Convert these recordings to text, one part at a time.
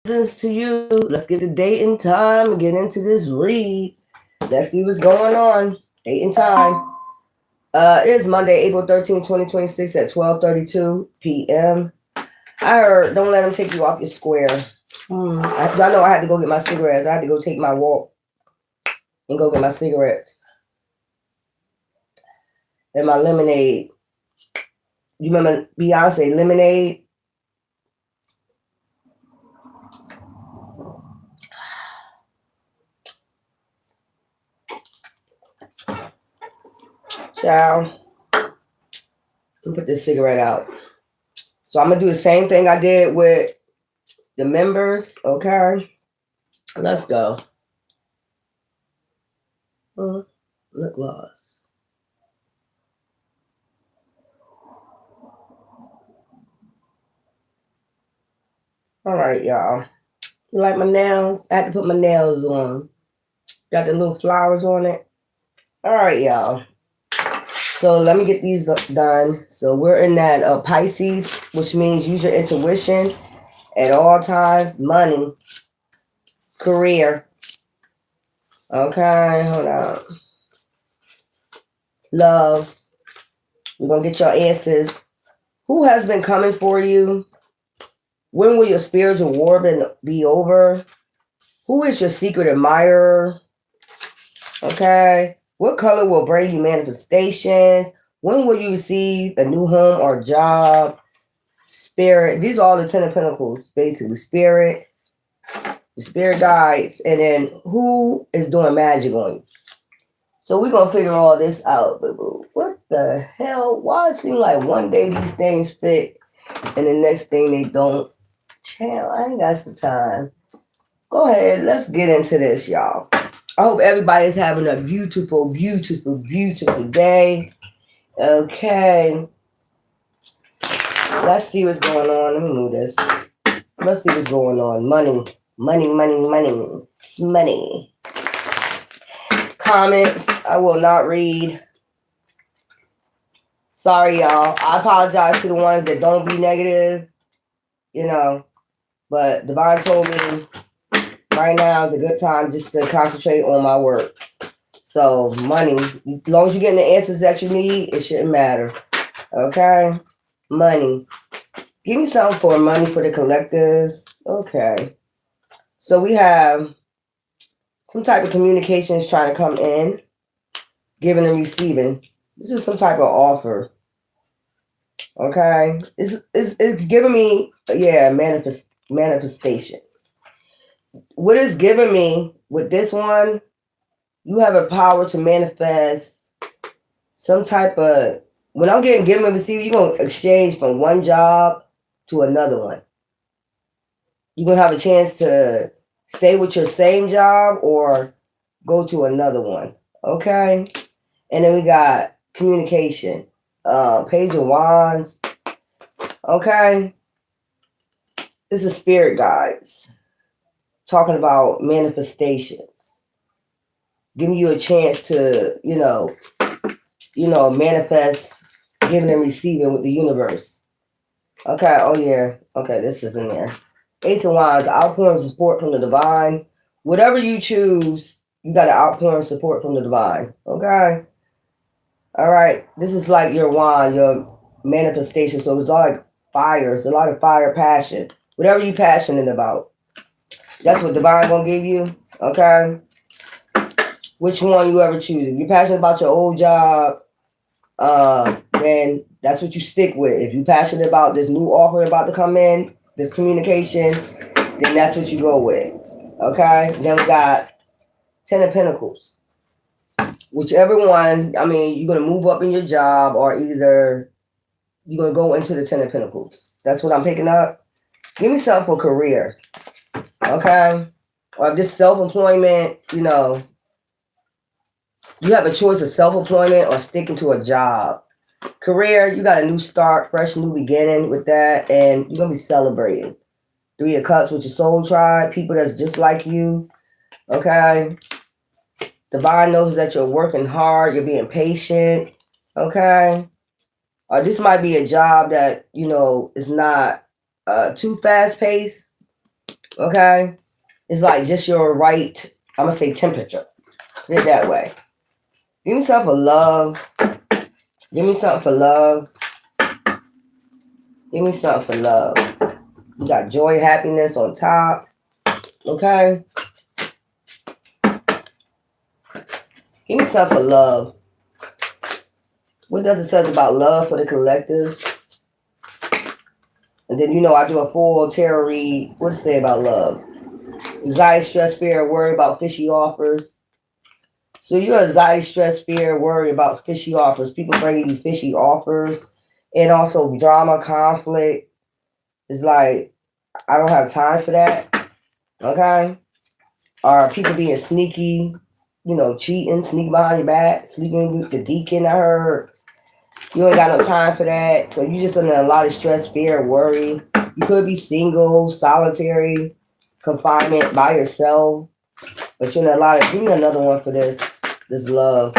blessings to you. Let's get the date and time and get into this read. Let's see what's going on. Date and time. It is Monday, April 13, 2026 at 12:32 p.m. I heard, don't let them take you off your square. I know I had to go get my cigarettes. I had to go take my walk and go get my cigarettes and my lemonade. You remember Beyonce, Lemonade? Ciao. Put this cigarette out. So I'm going to do the same thing I did with the members. Okay. Let's go. Lip gloss. All right, y'all. You like my nails? I had to put my nails on. Got the little flowers on it. All right, y'all. So let me get these done. So we're in that Pisces, which means use your intuition at all times. Money, career. Okay, hold on. Love. We're going to get your answers. Who has been coming for you? When will your spiritual war be over? Who is your secret admirer? Okay. What color will bring you manifestations? When will you receive a new home or job? Spirit. These are all the 10 of Pentacles, basically. Spirit, the spirit guides, and then who is doing magic on you? So we're going to figure all this out, boo-boo. What the hell? Why it seem like one day these things fit and the next thing they don't? Chill, I ain't got some time. Go ahead. Let's get into this, y'all. I hope everybody's having a beautiful, beautiful, beautiful day. Okay. Let's see what's going on. Let me move this. Let's see what's going on. Money. Money, money, money. Money. Comments. I will not read. Sorry, y'all. I apologize to the ones that don't be negative. You know. But Divine told me right now is a good time just to concentrate on my work. So, money. As long as you're getting the answers that you need, it shouldn't matter. Okay? Money. Give me something for money for the collectives. Okay. So, we have some type of communications trying to come in. Giving and receiving. This is some type of offer. Okay? It's giving me, manifestation. What it's giving me with this one, you have a power to manifest some type of, when I'm getting given and receiving, you're going to exchange from one job to another one. You're going to have a chance to stay with your same job or go to another one. Okay? And then we got communication. Page of Wands. Okay? This is spirit guides. Talking about manifestations. Giving you a chance to, manifest, giving and receiving with the universe. Okay, oh yeah. Okay, this is in there. Ace of Wands, outpouring support from the divine. Whatever you choose, you got an outpouring support from the divine. Okay? All right. This is like your wand, your manifestation. So it's all like fire. It's a lot of fire, passion. Whatever you're passionate about. That's what divine gonna give you. Okay? Which one you ever choose. If you're passionate about your old job, then that's what you stick with. If you're passionate about this new offer about to come in, this communication, then that's what you go with. Okay? Then we got 10 of Pentacles. Whichever one, you're going to move up in your job or either you're going to go into the 10 of Pentacles. That's what I'm picking up. Give me something for career. Okay? Or just self-employment, you have a choice of self-employment or sticking to a job. Career, you got a new start, fresh new beginning with that, and you're going to be celebrating. 3 of Cups with your soul tribe, people that's just like you. Okay? Divine knows that you're working hard, you're being patient. Okay? Or this might be a job that, is not too fast-paced. Okay? It's like just your right, I'm going to say temperature. Put it that way. Give me something for love. Give me something for love. Give me something for love. You got joy, happiness on top. Okay? Give me something for love. What does it say about love for the collective? And then, I do a full tarot read. What does it say about love? Anxiety, stress, fear, worry about fishy offers. So you're anxiety, stress, fear, worry about fishy offers. People bringing you fishy offers. And also drama, conflict. It's like, I don't have time for that. Okay? Or people being sneaky, cheating, sneaking behind your back, sleeping with the deacon, I heard. You ain't got no time for that. So you just under a lot of stress, fear, worry. You could be single, solitary, confinement by yourself. But you're in a lot of, give me another one for this love.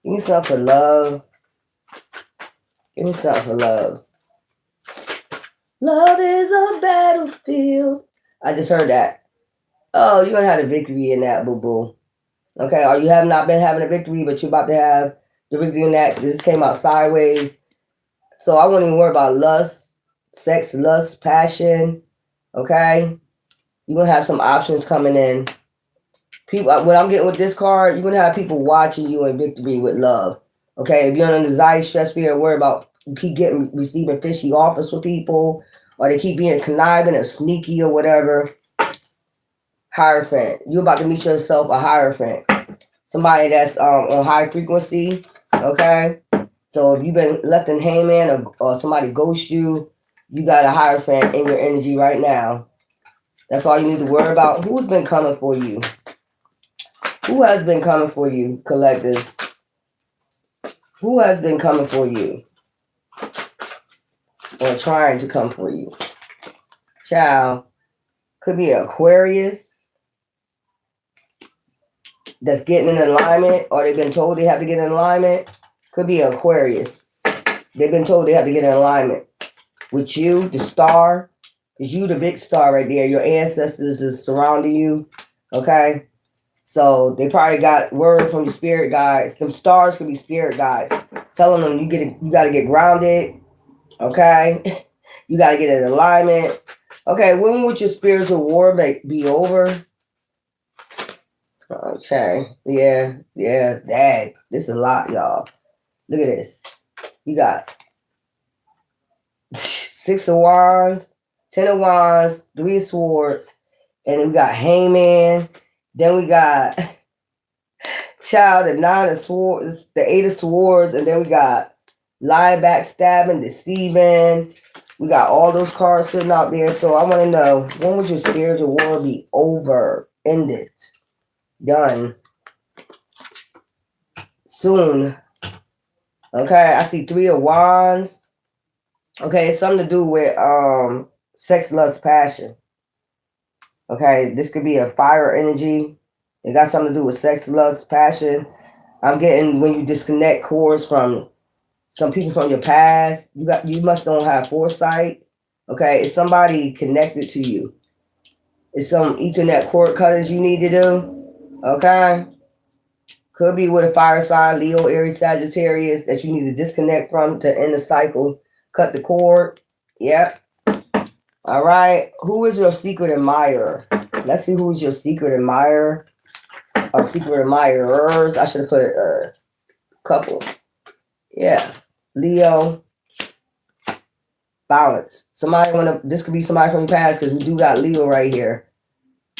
Give me something for love. Give me something for love. Love is a battlefield. I just heard that. Oh, you're going to have a victory in that, boo-boo. Okay, or you have not been having a victory, but you're about to have the victory in that. This came out sideways. So I won't even worry about lust, sex, lust, passion. Okay? You're going to have some options coming in. People, what I'm getting with this card, you're going to have people watching you in victory with love. Okay? If you're under anxiety, stress, fear, and worry about you keep receiving fishy offers from people, or they keep being conniving or sneaky or whatever, Hierophant. You're about to meet yourself a Hierophant. Somebody that's on high frequency. Okay? So if you've been left in hangman or somebody ghosts you, you got a Hierophant in your energy right now. That's all you need to worry about. Who's been coming for you? Who has been coming for you, collectors? Who has been coming for you? Or trying to come for you? Child. Could be an Aquarius that's getting in alignment, or they've been told they have to get in alignment. Could be an Aquarius. They've been told they have to get in alignment with you, the star, because you the big star right there. Your ancestors is surrounding you. Okay? So they probably got word from your spirit guides. Them stars could be spirit guides telling them you got to get grounded. Okay? You got to get in alignment. Okay, when would your spiritual war be over? Okay. Yeah. Dad. This is a lot, y'all. Look at this. You got 6 of Wands, 10 of Wands, 3 of Swords, and then we got Hangman. Then we got Child, the 9 of Swords, the 8 of Swords, and then we got lying, backstabbing, deceiving. We got all those cards sitting out there. So I want to know, when would your spiritual war be over, ended, done? Soon. Okay, I see 3 of Wands. Okay, it's something to do with sex, lust, passion. Okay, this could be a fire energy. It got something to do with sex, lust, passion. I'm getting when you disconnect cords from some people from your past. You must don't have foresight. Okay, it's somebody connected to you. It's some Ethernet cord cutters you need to do. Okay, could be with a fire sign, Leo, Aries, Sagittarius, that you need to disconnect from to end the cycle. Cut the cord. Yep. All right. Who is your secret admirer? Let's see who's your secret admirer. Or secret admirers. I should have put a couple. Yeah. Leo. Balance. This could be somebody from the past because we do got Leo right here.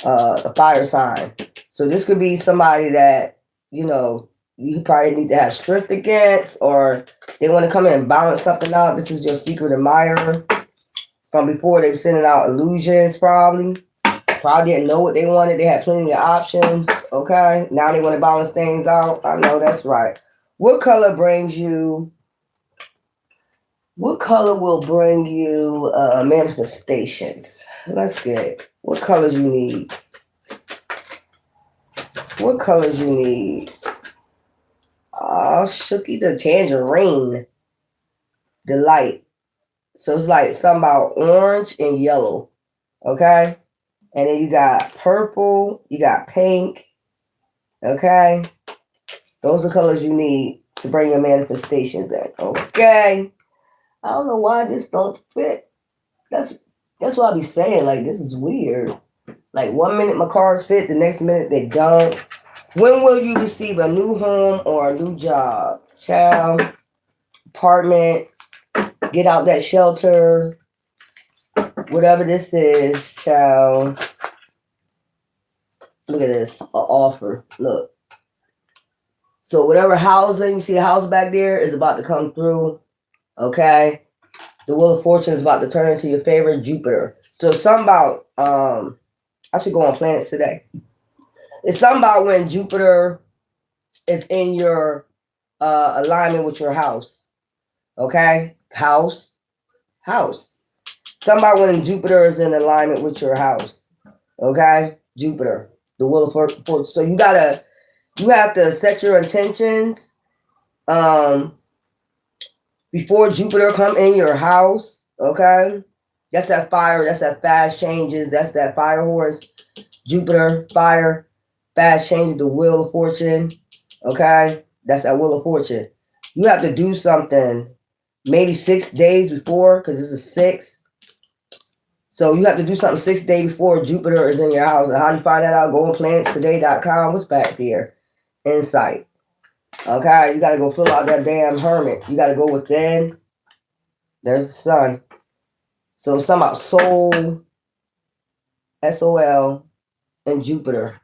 A fire sign. So this could be somebody that, you probably need to have strength against, or they want to come in and balance something out. This is your secret admirer. From before, they were sending out illusions, probably didn't know what they wanted. They had plenty of options. Okay, now they want to balance things out. I know that's right. What color will bring you manifestations? Let's get it. What colors you need? What colors you need? Oh, Shooky the tangerine. The light. So it's like something about orange and yellow. Okay? And then you got purple, you got pink. Okay? Those are colors you need to bring your manifestations in. Okay? I don't know why this don't fit. That's what I be saying. Like, this is weird. Like, 1 minute my cards fit, the next minute they don't. When will you receive a new home or a new job? Child, apartment, get out that shelter, whatever this is, child. Look at this, an offer. Look. So whatever housing, you see the house back there is about to come through. Okay? The Wheel of Fortune is about to turn into your favorite Jupiter. So something about, I should go on planets today. It's something about when Jupiter is in your alignment with your house. Okay? House. Something about when Jupiter is in alignment with your house. Okay? Jupiter. The Wheel of Fortune. So you have to set your intentions before Jupiter come in your house. Okay? That's that fire. That's that fast changes. That's that fire horse. Jupiter, fire, fast changes, the Wheel of Fortune. Okay? That's that Wheel of Fortune. You have to do something maybe 6 days before, because this is 6. So you have to do something 6 days before Jupiter is in your house. And how do you find that out? Go on planetstoday.com. What's back there? Insight. Okay? You got to go fill out that damn hermit. You got to go within. There's the sun. So something about soul, SOL, and Jupiter.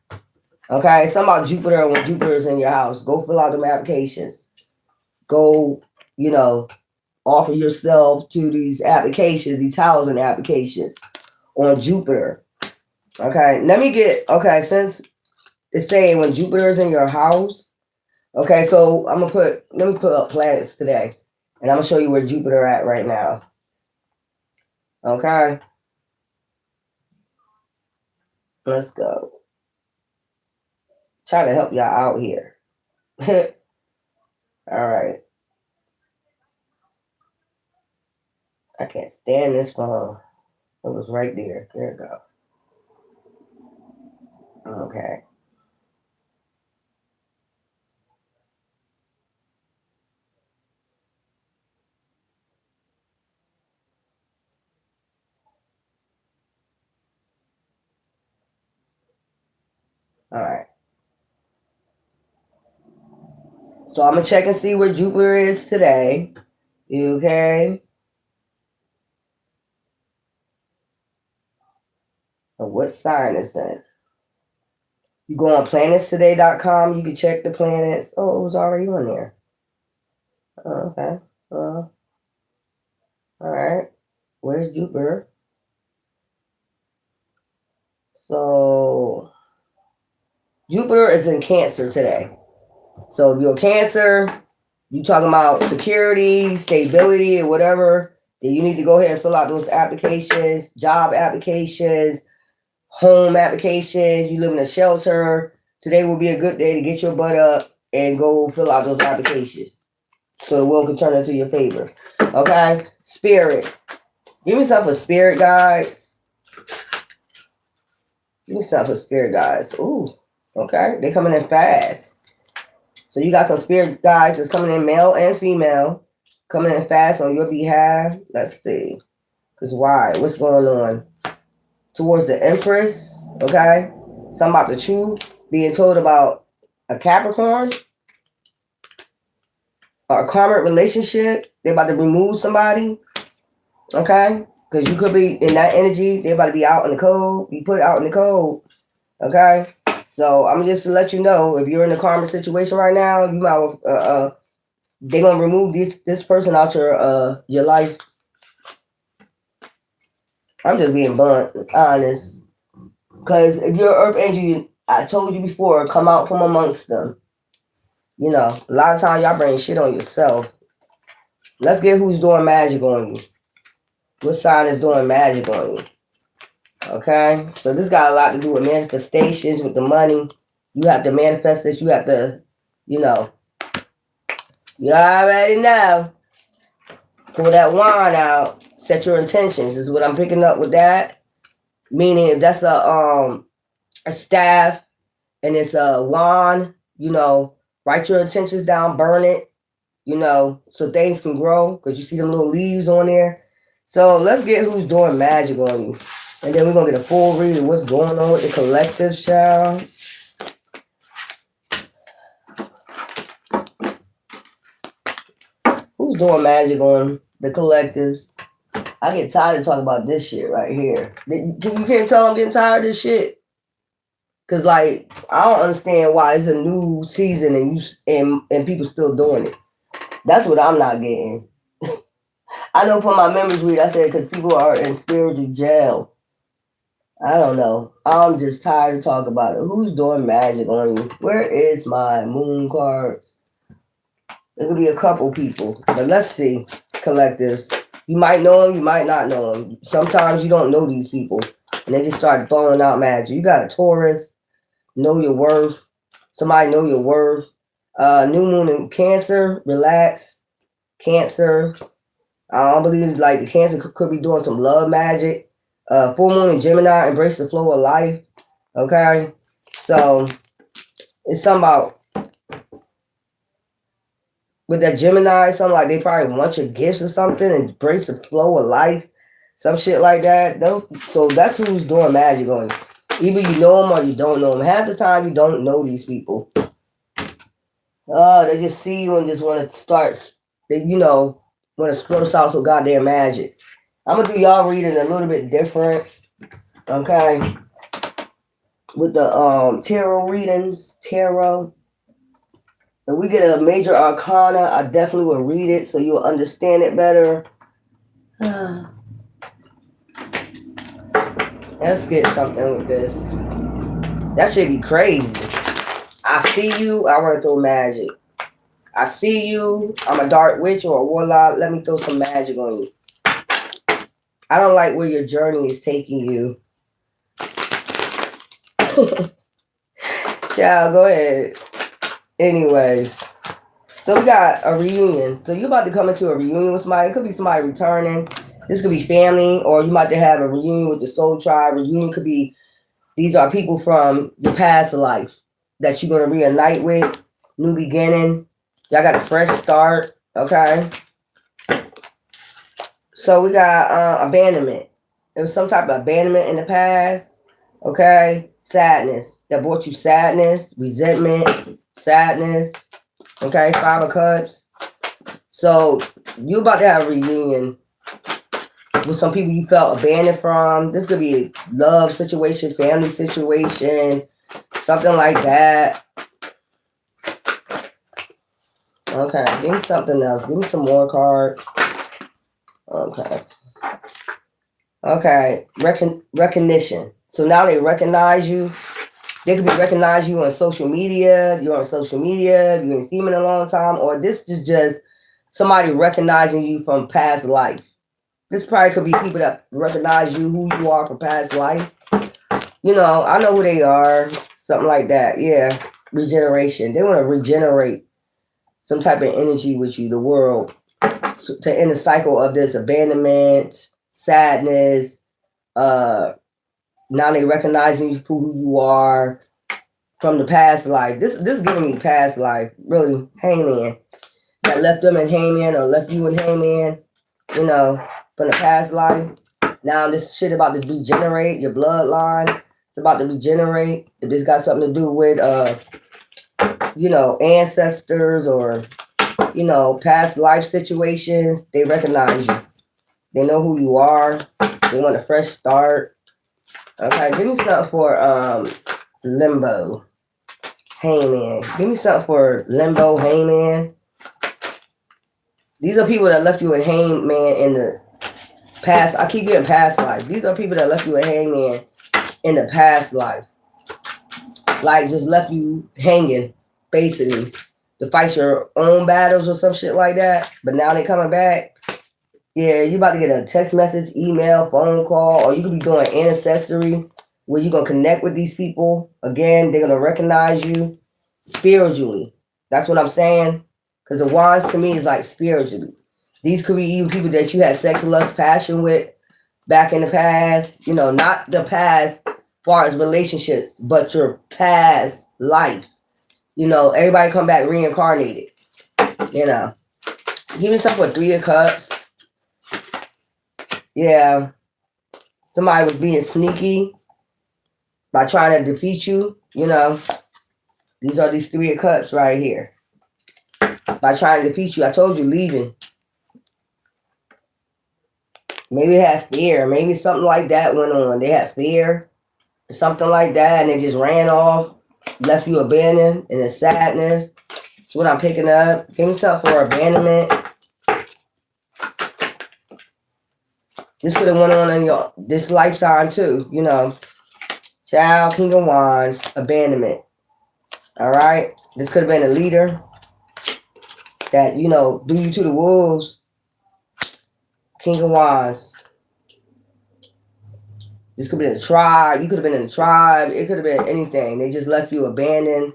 Okay? Something about Jupiter when Jupiter is in your house. Go fill out them applications. Go, offer yourself to these applications, these housing applications on Jupiter. Okay, since it's saying when Jupiter is in your house, okay, so let me put up planets today, and I'm going to show you where Jupiter at right now. Okay, let's go. Trying to help y'all out here. All right. I can't stand this phone. It was right there. There it go. Okay. All right. So I'm going to check and see where Jupiter is today. Okay. And what sign is that? You go on planetstoday.com. You can check the planets. Oh, it was already on there. Oh, okay. All right. Where's Jupiter? So Jupiter is in Cancer today. So if you're Cancer, you talking about security, stability, or whatever, then you need to go ahead and fill out those applications, job applications, home applications. You live in a shelter. Today will be a good day to get your butt up and go fill out those applications, so the world can turn into your favor. Okay? Spirit. Give me something for spirit guides. Give me something for spirit guides. Ooh. Okay. They're coming in fast. So you got some spirit guides that's coming in, male and female, coming in fast on your behalf. Let's see. Because why? What's going on? Towards the Empress. Okay? Something about the truth. Being told about a Capricorn. Or a karmic relationship. They're about to remove somebody. Okay? Because you could be in that energy. They're about to be out in the cold. Be put out in the cold. Okay? So I'm just to let you know, if you're in a karmic situation right now, you might they're gonna remove this person out your life. I'm just being blunt, honest. Because if you're an earth angel, I told you before, come out from amongst them. A lot of times y'all bring shit on yourself. Let's get who's doing magic on you. What sign is doing magic on you? Okay? So this got a lot to do with manifestations, with the money. You have to manifest this. You have to, you already know. Pull that wand out. Set your intentions is what I'm picking up with that. Meaning if that's a staff and it's a wand, you know, write your intentions down, burn it, you know, so things can grow because you see them little leaves on there. So let's get who's doing magic on you. And then we're going to get a full read of what's going on with the collective, child. Who's doing magic on the collectives? I get tired of talking about this shit right here. You can't tell I'm getting tired of this shit. Cause like I don't understand why it's a new season and people still doing it. That's what I'm not getting. I know from my memories read I said because people are in spiritual jail. I don't know. I'm just tired of talking about it. Who's doing magic on you? Where is my moon cards? There could be a couple people, but let's see. Collectives. You might know them, you might not know them. Sometimes you don't know these people, and they just start throwing out magic. You got a Taurus, know your worth. Somebody know your worth. New moon in Cancer, relax. Cancer. I don't believe like the Cancer could be doing some love magic. Full moon in Gemini, embrace the flow of life. Okay, so it's something about with that Gemini, something like they probably want your gifts or something and embrace the flow of life, some shit like that. So that's who's doing magic on you. Either you know them or you don't know them. Half the time you don't know these people. They just see you and just want to start. They want to spread us out so goddamn magic. I'm gonna do y'all reading a little bit different. Okay, with the tarot readings, tarot. If we get a major arcana, I definitely will read it so you'll understand it better. Let's get something with this. That should be crazy. I see you, I want to throw magic. I see you, I'm a dark witch or a warlock, let me throw some magic on you. I don't like where your journey is taking you. Child, go ahead. Anyways, so we got a reunion. So you're about to come into a reunion with somebody. It could be somebody returning. This could be family, or you might have a reunion with your soul tribe. Reunion could be, these are people from your past life that you're going to reunite with. New beginning. Y'all got a fresh start. Okay. So we got abandonment. There was some type of abandonment in the past. Okay. Sadness. That brought you sadness, resentment, sadness. Okay, 5 of Cups. So you about to have a reunion with some people you felt abandoned from. This could be a love situation, family situation, something like that. Okay, give me something else. Give me some more cards. Okay. Okay, recognition. So now they recognize you. They could be recognize you on social media. You're on social media. You ain't seen them in a long time. Or this is just somebody recognizing you from past life. This probably could be people that recognize you, who you are from past life. You know, I know who they are. Something like that. Yeah. Regeneration. They want to regenerate some type of energy with you, the world. So, to end the cycle of this abandonment, sadness, now they recognizing you for who you are from the past life. This is giving me past life. Really, hangman. That left them in hangman or left you in hangman, from the past life. Now this shit about to regenerate your bloodline. It's about to regenerate. If this got something to do with ancestors or past life situations, they recognize you. They know who you are. They want a fresh start. Okay, give me something for limbo. Hangman. Give me something for limbo, hangman. These are people that left you in hangman in the past. I keep getting past life. These are people that left you in hangman in the past life. Like just left you hanging, basically, to fight your own battles or some shit like that. But now they coming back. Yeah, you about to get a text message, email, phone call, or you could be doing ancestry where you're going to connect with these people. Again, they're going to recognize you spiritually. That's what I'm saying. Because the wands to me is like spiritually. These could be even people that you had sex, lust, passion with back in the past. You know, not the past as far as relationships, but your past life. You know, everybody come back reincarnated. You know, give yourself a 3 of Cups. Yeah, somebody was being sneaky by trying to defeat you. You know, these are these 3 of Cups right here. By trying to defeat you, I told you leaving. Maybe they had fear. Maybe something like that went on. They had fear, something like that, and they just ran off, left you abandoned, and the sadness. That's what I'm picking up. Give yourself for abandonment. This could have went on in your this lifetime too, you know. Child, King of Wands, abandonment. All right. This could have been a leader that, you know, threw you to the wolves. King of Wands. This could be a tribe. You could have been in a tribe. It could have been anything. They just left you abandoned.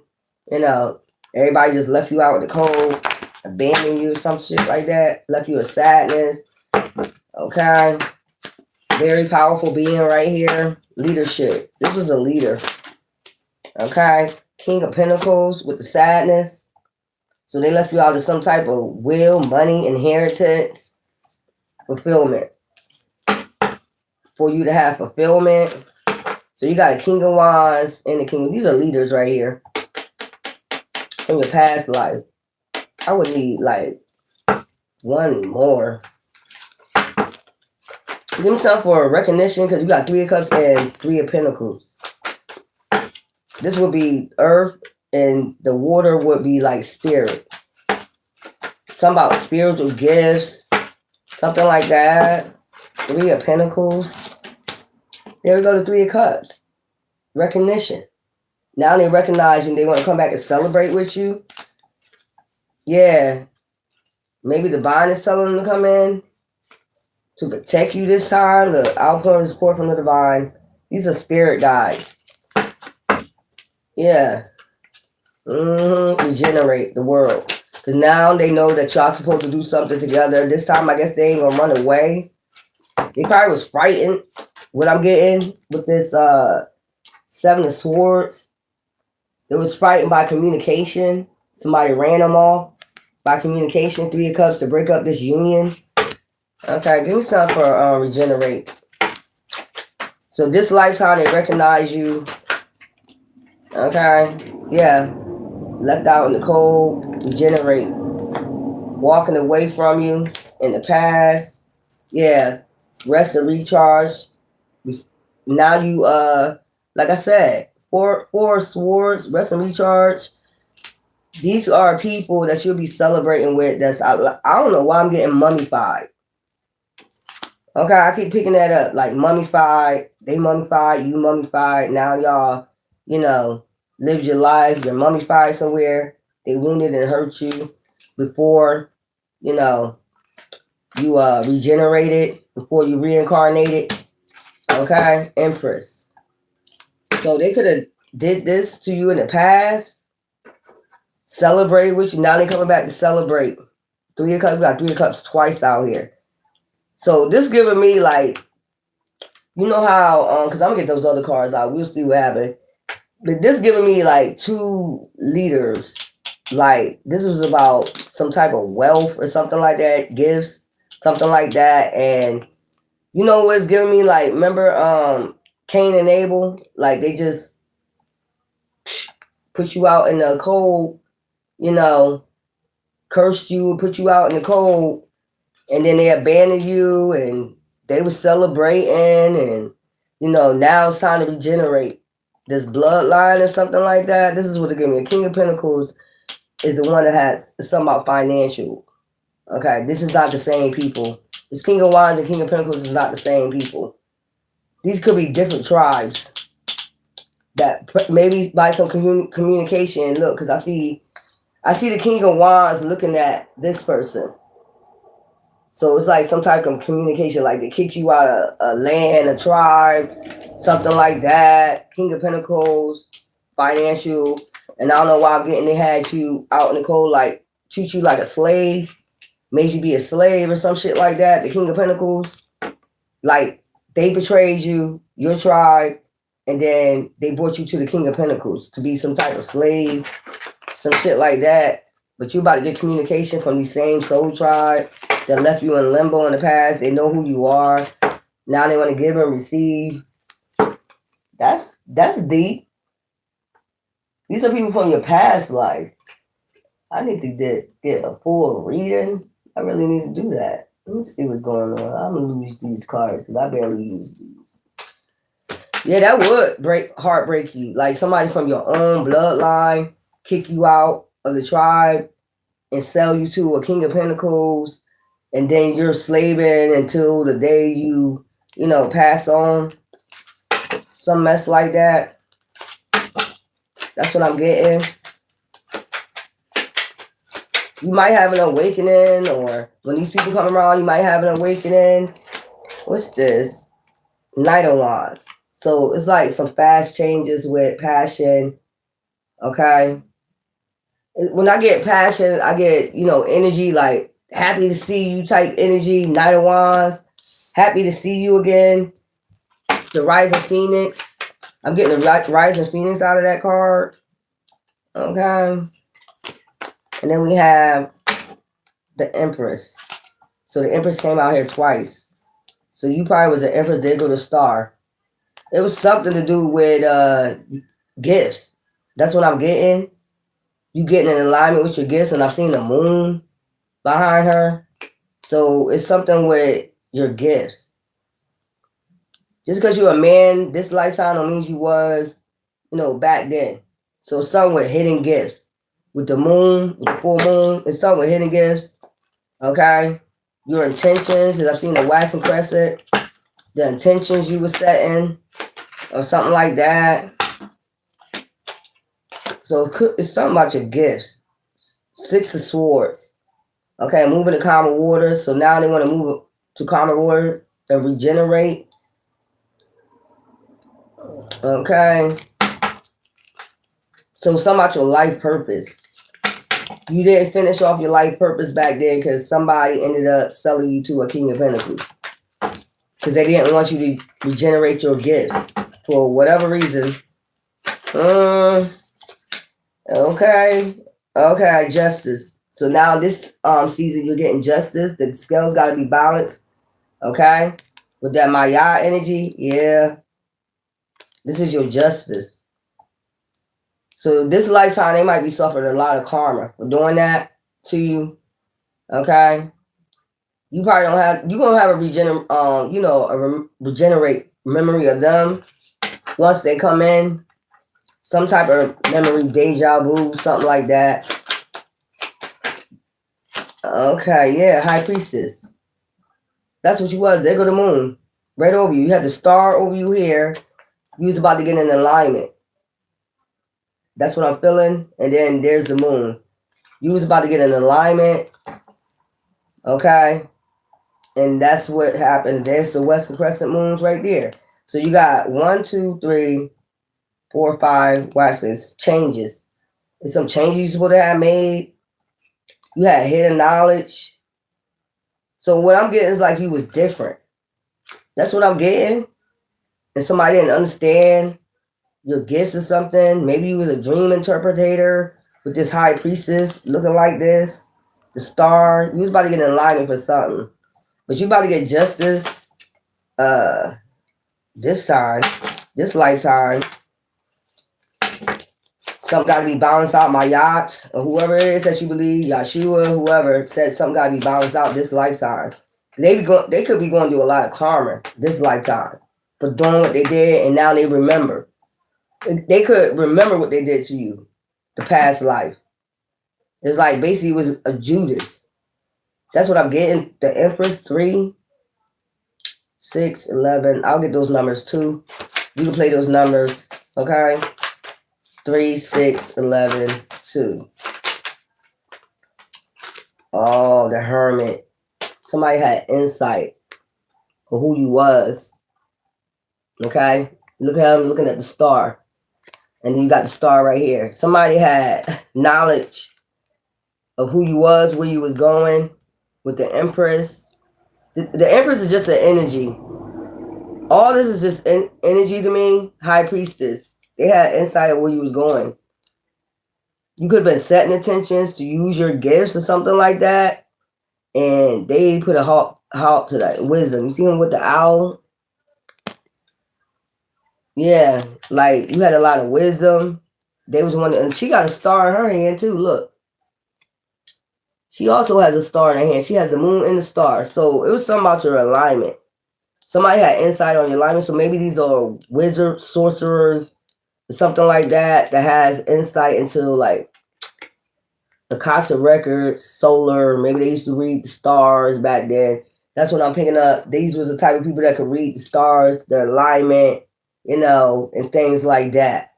You know, everybody just left you out in the cold, abandoned you, some shit like that. Left you in sadness. Okay. Very powerful being right here. Leadership. This was a leader. Okay. King of Pentacles with the sadness. So they left you out of some type of will, money, inheritance, fulfillment. For you to have fulfillment. So you got a King of Wands and the King of... These are leaders right here. From your past life. I would need like one more. Give me something for recognition because you got 3 of Cups and 3 of Pentacles. This would be earth and the water would be like spirit. Something about spiritual gifts. Something like that. 3 of Pentacles. There we go to 3 of Cups. Recognition. Now they recognize you and they want to come back and celebrate with you. Yeah. Maybe the divine is telling them to come in to protect you this time. The outpouring support from the divine. These are spirit guides. Yeah. Regenerate the world. Because now they know that y'all supposed to do something together. This time, I guess they ain't going to run away. They probably was frightened. What I'm getting with this 7 of Swords. They was frightened by communication. Somebody ran them off by communication. 3 of Cups to break up this union. Okay, give me something for regenerate. So this lifetime, they recognize you. Okay, yeah. Left out in the cold, regenerate. Walking away from you in the past. Yeah, rest and recharge. Now you, like I said, 4 of Swords, rest and recharge. These are people that you'll be celebrating with. That's I don't know why I'm getting mummified. Okay, I keep picking that up. Like mummified, they mummified, you mummified. Now y'all, you know, lived your life. You're mummified somewhere. They wounded and hurt you before, you know, you regenerated, before you reincarnated. Okay, Empress. So they could have did this to you in the past. Celebrated with you. Now they coming back to celebrate. 3 of Cups. We got 3 of Cups twice out here. So this giving me like, you know how, because I'm going to get those other cards out. We'll see what happens. But this giving me like 2 leaders. Like this was about some type of wealth or something like that. Gifts, something like that. And you know what's giving me like, remember Cain and Abel? Like they just put you out in the cold, you know, cursed you, put you out in the cold. And then they abandoned you and they were celebrating and, you know, now it's time to regenerate this bloodline or something like that. This is what they're giving me. King of Pentacles is the one that has something about financial. Okay, this is not the same people. This King of Wands and King of Pentacles is not the same people. These could be different tribes that maybe by some communication. Look, because I see the King of Wands looking at this person. So it's like some type of communication, like they kicked you out of a land, a tribe, something like that. King of Pentacles, financial, and I don't know why I'm getting they had you out in the cold, like treat you like a slave. made you be a slave or some shit like that. The King of Pentacles, like they betrayed you, your tribe, and then they brought you to the King of Pentacles to be some type of slave, some shit like that. But you about to get communication from the same soul tribe that left you in limbo in the past. They know who you are. Now they want to give and receive. That's deep. These are people from your past life. I need to get a full reading. I really need to do that. Let me see what's going on. I'm gonna lose these cards because I barely use these. Yeah, that would heartbreak you. Like somebody from your own bloodline kick you out of the tribe and sell you to a King of Pentacles, and then you're slaving until the day you pass on. Some mess like that. That's what I'm getting. You might have an awakening, or when these people come around, you might have an awakening. What's this? Knight of Wands. So it's like some fast changes with passion. Okay. When I get passion, I get, energy, like happy to see you type energy. Knight of Wands. Happy to see you again. The Rising Phoenix. I'm getting the Rising Phoenix out of that card. Okay. And then we have the Empress. So the Empress came out here twice. So you probably was an Empress, they go to Star. It was something to do with gifts. That's what I'm getting. You getting in alignment with your gifts, and I've seen the moon behind her. So it's something with your gifts. Just because you're a man this lifetime don't mean you was, back then. So something with hidden gifts. With the moon, with the full moon, it's something with hidden gifts. Okay? Your intentions, because I've seen the waxing crescent, the intentions you were setting, or something like that. So it's something about your gifts. 6 of Swords. Okay, moving to calmer waters. So now they want to move to calmer water and regenerate. Okay. So something about your life purpose. You didn't finish off your life purpose back then because somebody ended up selling you to a King of Pentacles. Because they didn't want you to regenerate your gifts for whatever reason. Okay. Okay, justice. So now this season you're getting justice. The scales got to be balanced. Okay. With that Maya energy, yeah. This is your justice. So this lifetime, they might be suffering a lot of karma for doing that to you. Okay. You probably don't have, you're going to have a regenerate memory of them once they come in. Some type of memory, deja vu, something like that. Okay, yeah, High Priestess. That's what you was. There go the moon. Right over you. You had the star over you here. You was about to get in alignment. That's what I'm feeling. And then there's the moon. You was about to get in alignment. Okay. And that's what happened. There's the Western Crescent moons right there. So you got 1, 2, 3, 4, 5. Watch this. Changes. There's some changes you're supposed to have made. You had hidden knowledge. So what I'm getting is like you was different. That's what I'm getting. And somebody didn't understand your gifts or something. Maybe you was a dream interpreter with this High Priestess looking like this. The star. You was about to get in alignment for something. But you about to get justice this time, this lifetime. Something got to be balanced out. My yacht, or whoever it is that you believe, Yeshua, whoever said something got to be balanced out this lifetime. They could be going through a lot of karma this lifetime for doing what they did, and now they remember. They could remember what they did to you, the past life. It's like basically it was a Judas. That's what I'm getting. The Empress 3, 6, 11. I'll get those numbers too. You can play those numbers, okay? 3, 6, 11, 2. Oh, the Hermit. Somebody had insight for who you was. Okay? Look at him looking at the star. And then you got the star right here. Somebody had knowledge of who you was, where you was going. with the Empress. The Empress is just an energy. All this is just energy to me. High Priestess. They had insight of where you was going. You could have been setting intentions to use your gifts or something like that, and they put a halt to that. Wisdom. You see him with the owl? Yeah, like you had a lot of wisdom. They was one, and she got a star in her hand too. Look, she also has a star in her hand. She has the moon and the star. So it was something about your alignment. Somebody had insight on your alignment. So maybe these are wizards, sorcerers, something like that has insight into like Akasha records, solar. Maybe they used to read the stars back then. That's what I'm picking up. These was the type of people that could read the stars, their alignment, and things like that.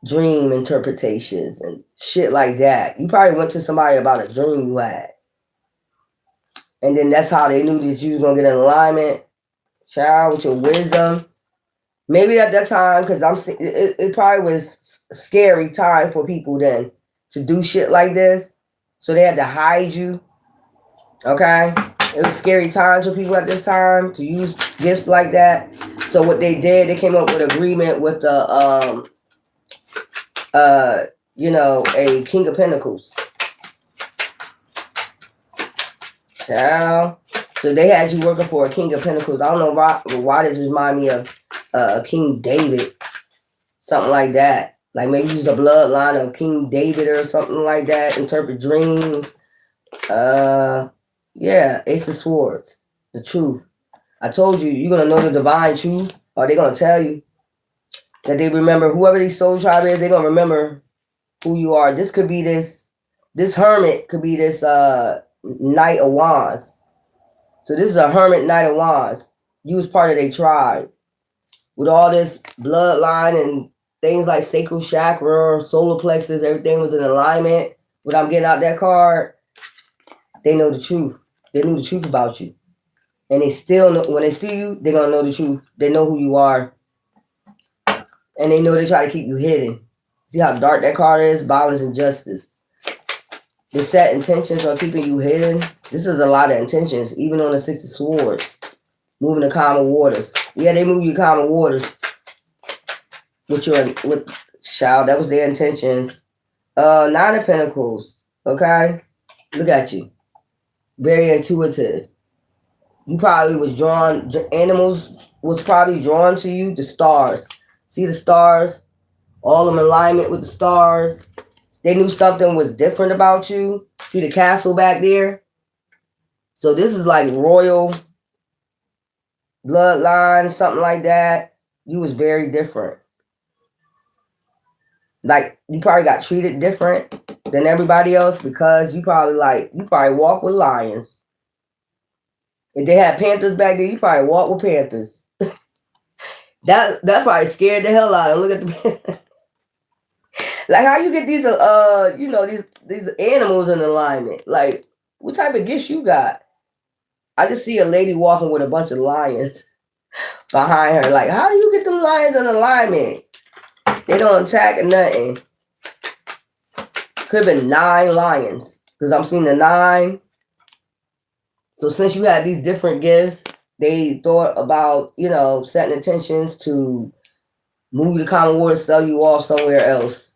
Dream interpretations and shit like that. You probably went to somebody about a dream you had. And then that's how they knew that you was going to get in alignment. Child, with your wisdom. Maybe at that time, because it probably was a scary time for people then to do shit like this. So they had to hide you. Okay? It was scary times for people at this time to use gifts like that. So what they did, they came up with an agreement with the a King of Pentacles. Child. So they had you working for a King of Pentacles. I don't know why this remind me of King David. Something like that. Like maybe use the bloodline of King David or something like that. Interpret dreams. Yeah, Ace of Swords. The truth. I told you, you're going to know the divine truth. Or they're going to tell you that they remember whoever these soul tribe is, they're going to remember who you are. This could be this hermit could be this Knight of Wands. So this is a hermit Knight of Wands. You was part of their tribe. With all this bloodline and things like sacral chakra, solar plexus, everything was in alignment. When I'm getting out that card, they know the truth. They knew the truth about you. And they still know, when they see you, they're going to know the truth. They know who you are. And they know they try to keep you hidden. See how dark that card is? Violence and justice. They set intentions on keeping you hidden. This is a lot of intentions, even on the Six of Swords. Moving to calmer waters. Yeah, they move you calmer waters. With child, that was their intentions. Nine of Pentacles. Okay? Look at you. Very intuitive. You probably was drawn, animals was probably drawn to you. The stars. See the stars? All of them in alignment with the stars. They knew something was different about you. See the castle back there? So this is like royal bloodline, something like that. You was very different. Like you probably got treated different than everybody else because you probably walk with lions. If they had panthers back there, you probably walk with panthers. that probably scared the hell out of them. Look at the like how you get these these animals in alignment. Like what type of gifts you got? I just see a lady walking with a bunch of lions behind her. Like how do you get them lions in alignment? They don't attack or nothing. Could have been 9 lions because I'm seeing the 9. So since you had these different gifts, they thought about, setting intentions to move the common water, sell you off somewhere else.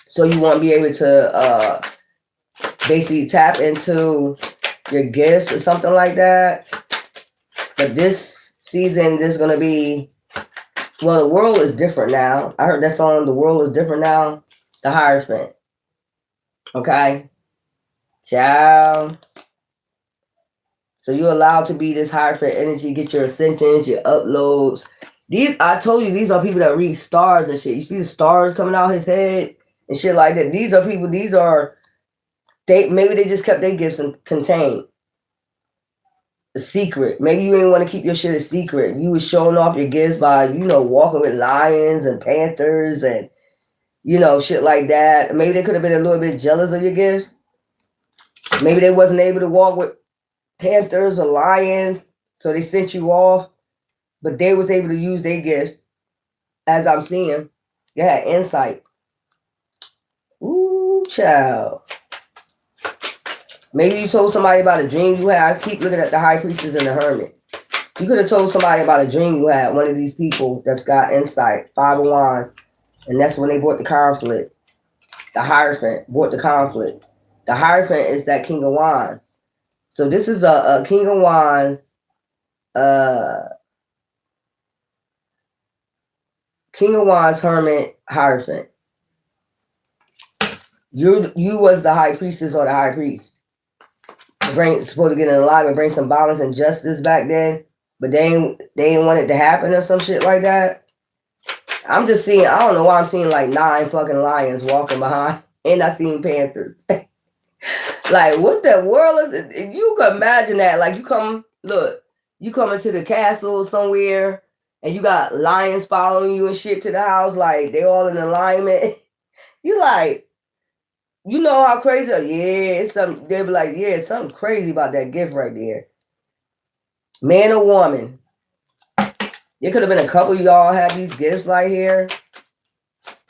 So you won't be able to basically tap into your gifts or something like that. But this season, there's going to be, the world is different now. I heard that song, The World is Different Now. The Hierophant. Okay? Ciao. So you're allowed to be this Hierophant energy, get your ascensions, your uploads. I told you, these are people that read stars and shit. You see the stars coming out his head and shit like that. These are people, maybe they just kept their gifts contained. A secret. Maybe you didn't want to keep your shit a secret. You was showing off your gifts by, walking with lions and panthers and, shit like that. Maybe they could have been a little bit jealous of your gifts. Maybe they wasn't able to walk with panthers or lions, so they sent you off. But they was able to use their gifts, as I'm seeing. They had insight. Ooh, child. Maybe you told somebody about a dream you had. I keep looking at the high priestess and the hermit. You could have told somebody about a dream you had, one of these people that's got insight, 5 of Wands, and that's when they brought the conflict. The Hierophant brought the conflict. The Hierophant is that King of Wands. So this is a King of Wands, Hermit, Hierophant. You was the high priestess or the high priest. Supposed to get in alignment, bring some balance and justice back then, but they ain't want it to happen or some shit like that. I'm just seeing, I don't know why I'm seeing like 9 fucking lions walking behind, and I seen panthers. Like, what the world is it? You can imagine that. Like, you come into the castle somewhere, and you got lions following you and shit to the house, like, they all in alignment. You like, you know how crazy, yeah, it's something, they be like, yeah, it's something crazy about that gift right there. Man or woman. There could have been a couple of y'all had these gifts right here.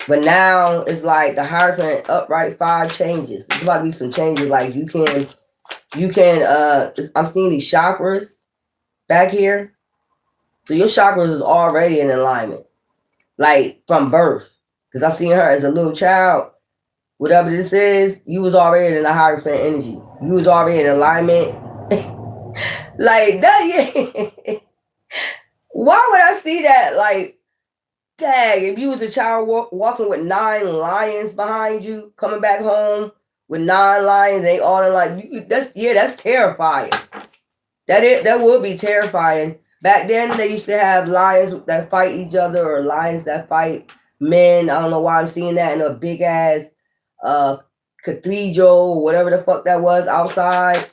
But now it's like the Hierophant upright 5 changes. There's about to be some changes. Like you can I'm seeing these chakras back here. So your chakras is already in alignment. Like from birth. Because I'm seeing her as a little child. Whatever this is, you was already in the Hierophant energy. You was already in alignment. Like that, yeah. Why would I see that? Like, dang, if you was a child walking with 9 lions behind you, coming back home with 9 lions, they all in like, that's terrifying. That would be terrifying. Back then, they used to have lions that fight each other or lions that fight men. I don't know why I'm seeing that in a big ass cathedral or whatever the fuck that was outside.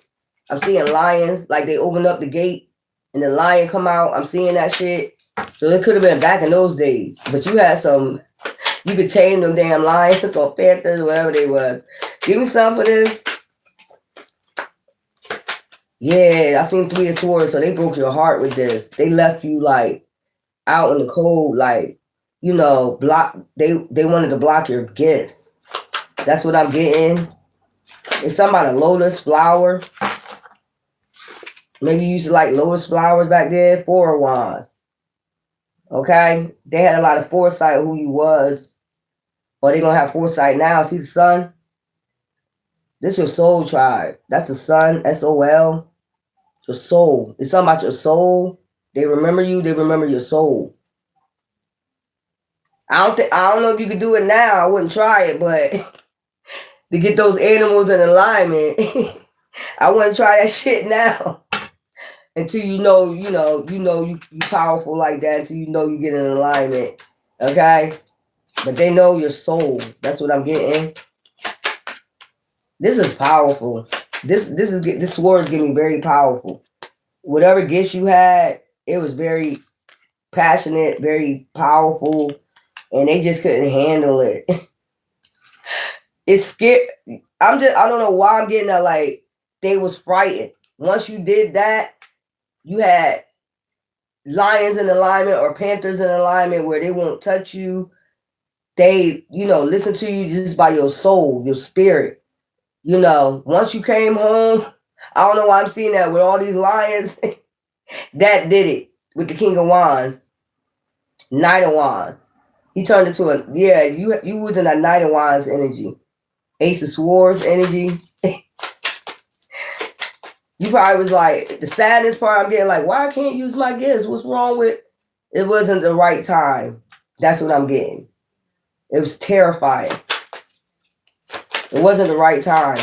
I'm seeing lions, like they open up the gate and the lion come out. I'm seeing that shit. So it could have been back in those days. But you had you could tame them damn lions or panthers, whatever they was. Give me some for this. Yeah, I seen 3 of Swords, so they broke your heart with this. They left you like out in the cold, like, you know, they wanted to block your gifts. That's what I'm getting. It's something about a lotus flower. Maybe you used to like lotus flowers back then. 4 of Wands. Okay? They had a lot of foresight who you was. Or they gonna have foresight now. See the sun? This is your soul tribe. That's the sun, S-O-L. Your soul. It's something about your soul. They remember you. They remember your soul. I don't know if you could do it now. I wouldn't try it, but to get those animals in alignment, I wouldn't try that shit now. Until you know you powerful like that. Until you know you get in alignment, okay? But they know your soul. That's what I'm getting. This is powerful. This sword is getting very powerful. Whatever gifts you had, it was very passionate, very powerful, and they just couldn't handle it. It's scary. I don't know why I'm getting that. Like they was frightened. Once you did that, you had lions in alignment or panthers in alignment where they won't touch you. They, listen to you just by your soul, your spirit. Once you came home, I don't know why I'm seeing that with all these lions. That did it with the King of Wands, Knight of Wands. He turned into you was in a Knight of Wands energy, Ace of Swords energy. You probably was like, the sadness part I'm getting, like, why I can't use my gifts? What's wrong with it? Wasn't the right time. That's what I'm getting. It was terrifying. It wasn't the right time.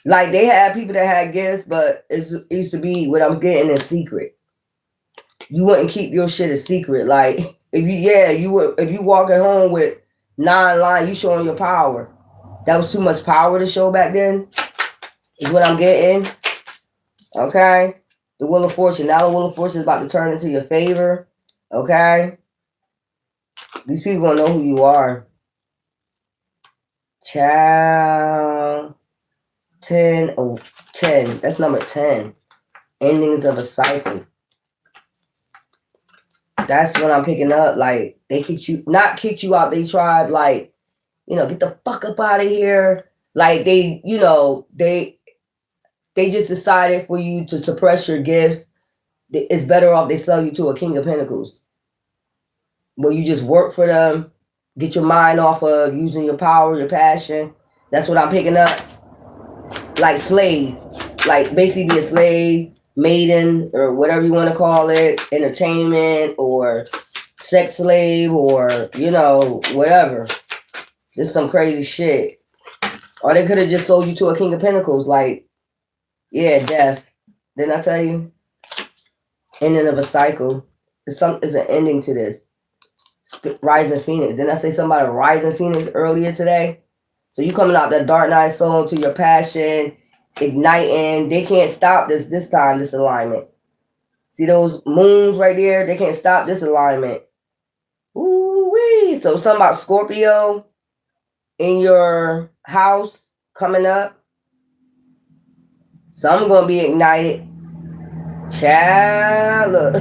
Like, they had people that had gifts, but it used to be what I'm getting in secret. You wouldn't keep your shit a secret. Like, if you walking home with 9 lions, you showing your power. That was too much power to show back then. Is what I'm getting. Okay? The Wheel of Fortune. Now the Wheel of Fortune is about to turn into your favor. Okay? These people gonna know who you are. Child. 10. Oh, 10. That's number 10. Endings of a cycle. That's what I'm picking up. Like, they not kicked you out they tribe. Like, get the fuck up out of here. Like they, you know, they just decided for you to suppress your gifts. It's better off they sell you to a King of Pentacles, where you just work for them, get your mind off of using your power, your passion. That's what I'm picking up. Like slave, like basically a slave, maiden, or whatever you want to call it, entertainment, or sex slave, or, you know, whatever. This is some crazy shit. Or they could have just sold you to a King of Pentacles, like, yeah, death. Didn't I tell you? Ending of a cycle. It's an ending to this. Rising Phoenix. Didn't I say something about a Rising Phoenix earlier today? So you coming out that dark night soul to your passion, igniting. They can't stop this time, this alignment. See those moons right there? They can't stop this alignment. Ooh-wee. So something about Scorpio in your house coming up. Some gonna be ignited. Child, look.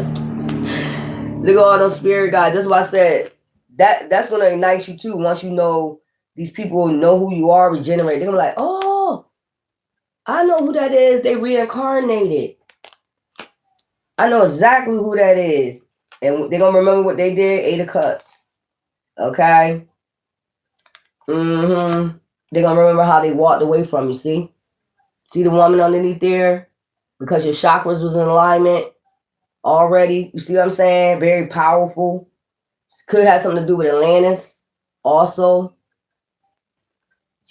Look at all those spirit guides. That's why I said that's gonna ignite you too. Once you know these people know who you are, regenerate. They're gonna be like, oh, I know who that is. They reincarnated. I know exactly who that is. And they're gonna remember what they did. 8 of Cups. Okay. Mm-hmm. They're gonna remember how they walked away from you. See the woman underneath there? Because your chakras was in alignment already. You see what I'm saying? Very powerful. Could have something to do with Atlantis also.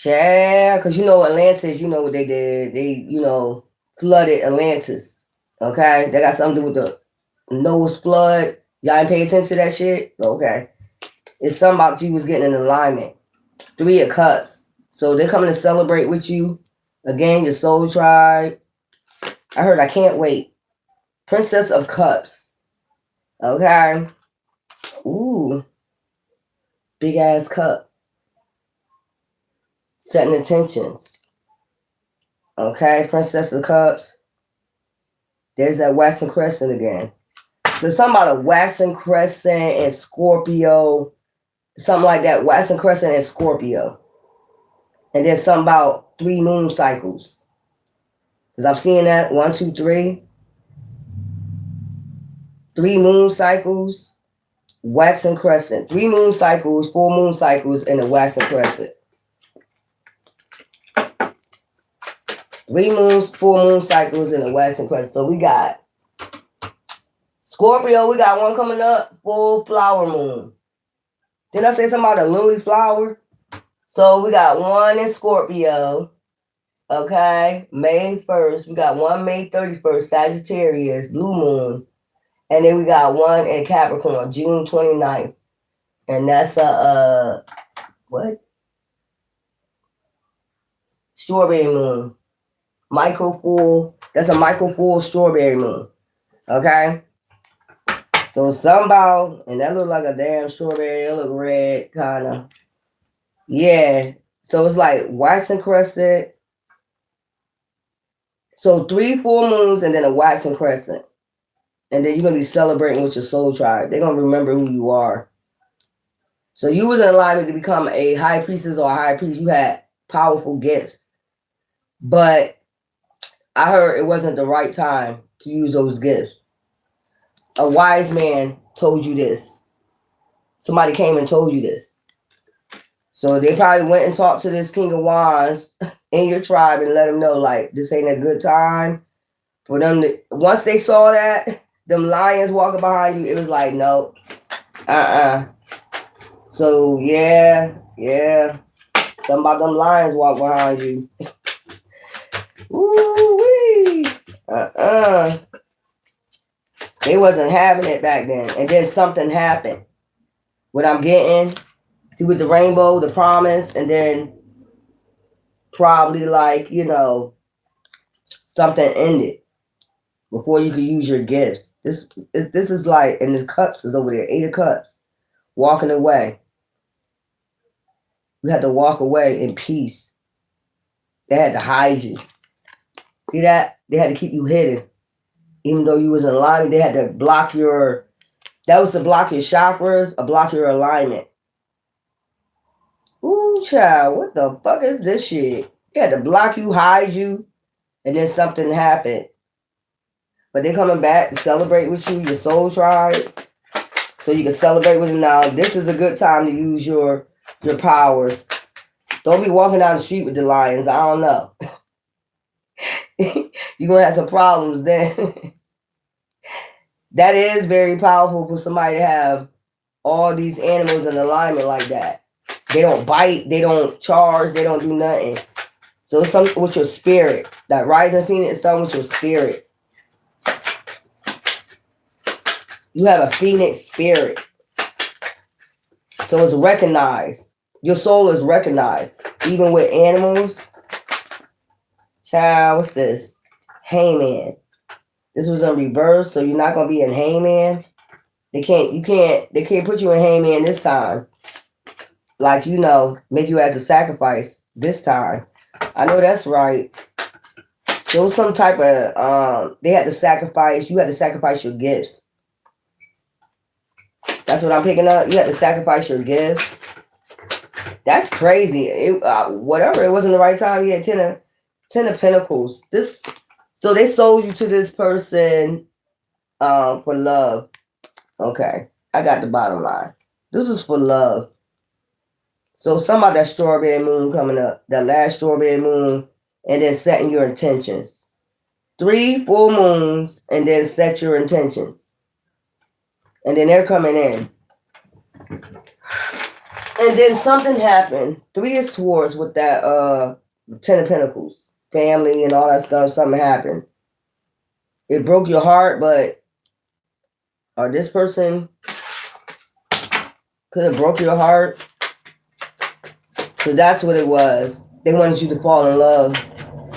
Yeah, because you know Atlantis, you know what they did. They, you know, flooded Atlantis. Okay? They got something to do with the Noah's flood. Y'all ain't pay attention to that shit? Okay. It's something about you was getting in alignment. 3 of Cups. So they're coming to celebrate with you. Again, your soul tribe. I heard I can't wait. Princess of Cups. Okay. Ooh. Big ass cup. Setting intentions. Okay. Princess of Cups. There's that Waxing Crescent again. So something about a Waxing Crescent and Scorpio. Something like that. Waxing Crescent and Scorpio. And then something about 3 moon cycles. Because I'm seeing that 1, 2, 3. 3 moon cycles, waxing crescent. 3 moon cycles, 4 moon cycles, and a waxing crescent. 3 moons, 4 moon cycles, and a waxing crescent. So we got Scorpio, we got one coming up, full flower moon. Didn't I say something about a lily flower? So we got one in Scorpio. Okay, May 1st. We got one May 31st, Sagittarius, blue moon. And then we got one in Capricorn, June 29th. And that's a, what? Strawberry moon. Micro full. That's a micro full strawberry moon. Okay? So somehow, and that look like a damn strawberry. It look red, kind of. Yeah. So it's like waxing crescent. So 3 full moons and then a waxing crescent. And then you're going to be celebrating with your soul tribe. They're going to remember who you are. So you was in alignment to become a high priestess or a high priest. You had powerful gifts. But I heard it wasn't the right time to use those gifts. A wise man told you this. Somebody came and told you this. So they probably went and talked to this King of Wands in your tribe and let them know, like, this ain't a good time for them to, once they saw that, them lions walking behind you, it was like, no, So yeah, something about them lions walk behind you. Woo-wee. They wasn't having it back then. And then something happened. What I'm getting, see with the rainbow, the promise, and then probably like, you know, something ended before you could use your gifts. This is like, and the cups is over there, 8 of Cups, walking away. You had to walk away in peace. They had to hide you. See that? They had to keep you hidden. Even though you was in alignment, they had to block that was to block your chakras or block your alignment. Ooh, child, what the fuck is this shit? They had to block you, hide you, and then something happened. But they coming back to celebrate with you, your soul tribe, so you can celebrate with them now. This is a good time to use your powers. Don't be walking down the street with the lions. I don't know. You're going to have some problems then. That is very powerful for somebody to have all these animals in alignment like that. They don't bite, they don't charge, they don't do nothing. So it's something with your spirit. That rising phoenix is something with your spirit. You have a phoenix spirit. So it's recognized. Your soul is recognized. Even with animals. Child, what's this? Hangman. This was in reverse, so you're not gonna be in Hangman. They can't put you in Hangman this time. Like, you know, make you as a sacrifice this time. I know that's right. There was some type of they had to sacrifice, you had to sacrifice your gifts. That's what I'm picking up. You had to sacrifice your gifts. That's crazy. Whatever, it wasn't the right time. You had 10 of Pentacles. So they sold you to this person for love. Okay, I got the bottom line. This is for love. So some about that strawberry moon coming up, that last strawberry moon, and then setting your intentions. 3 full moons, and then set your intentions. And then they're coming in. And then something happened. 3 of Swords with that 10 of Pentacles. Family and all that stuff, something happened. It broke your heart, but this person could have broke your heart. So that's what it was. They wanted you to fall in love.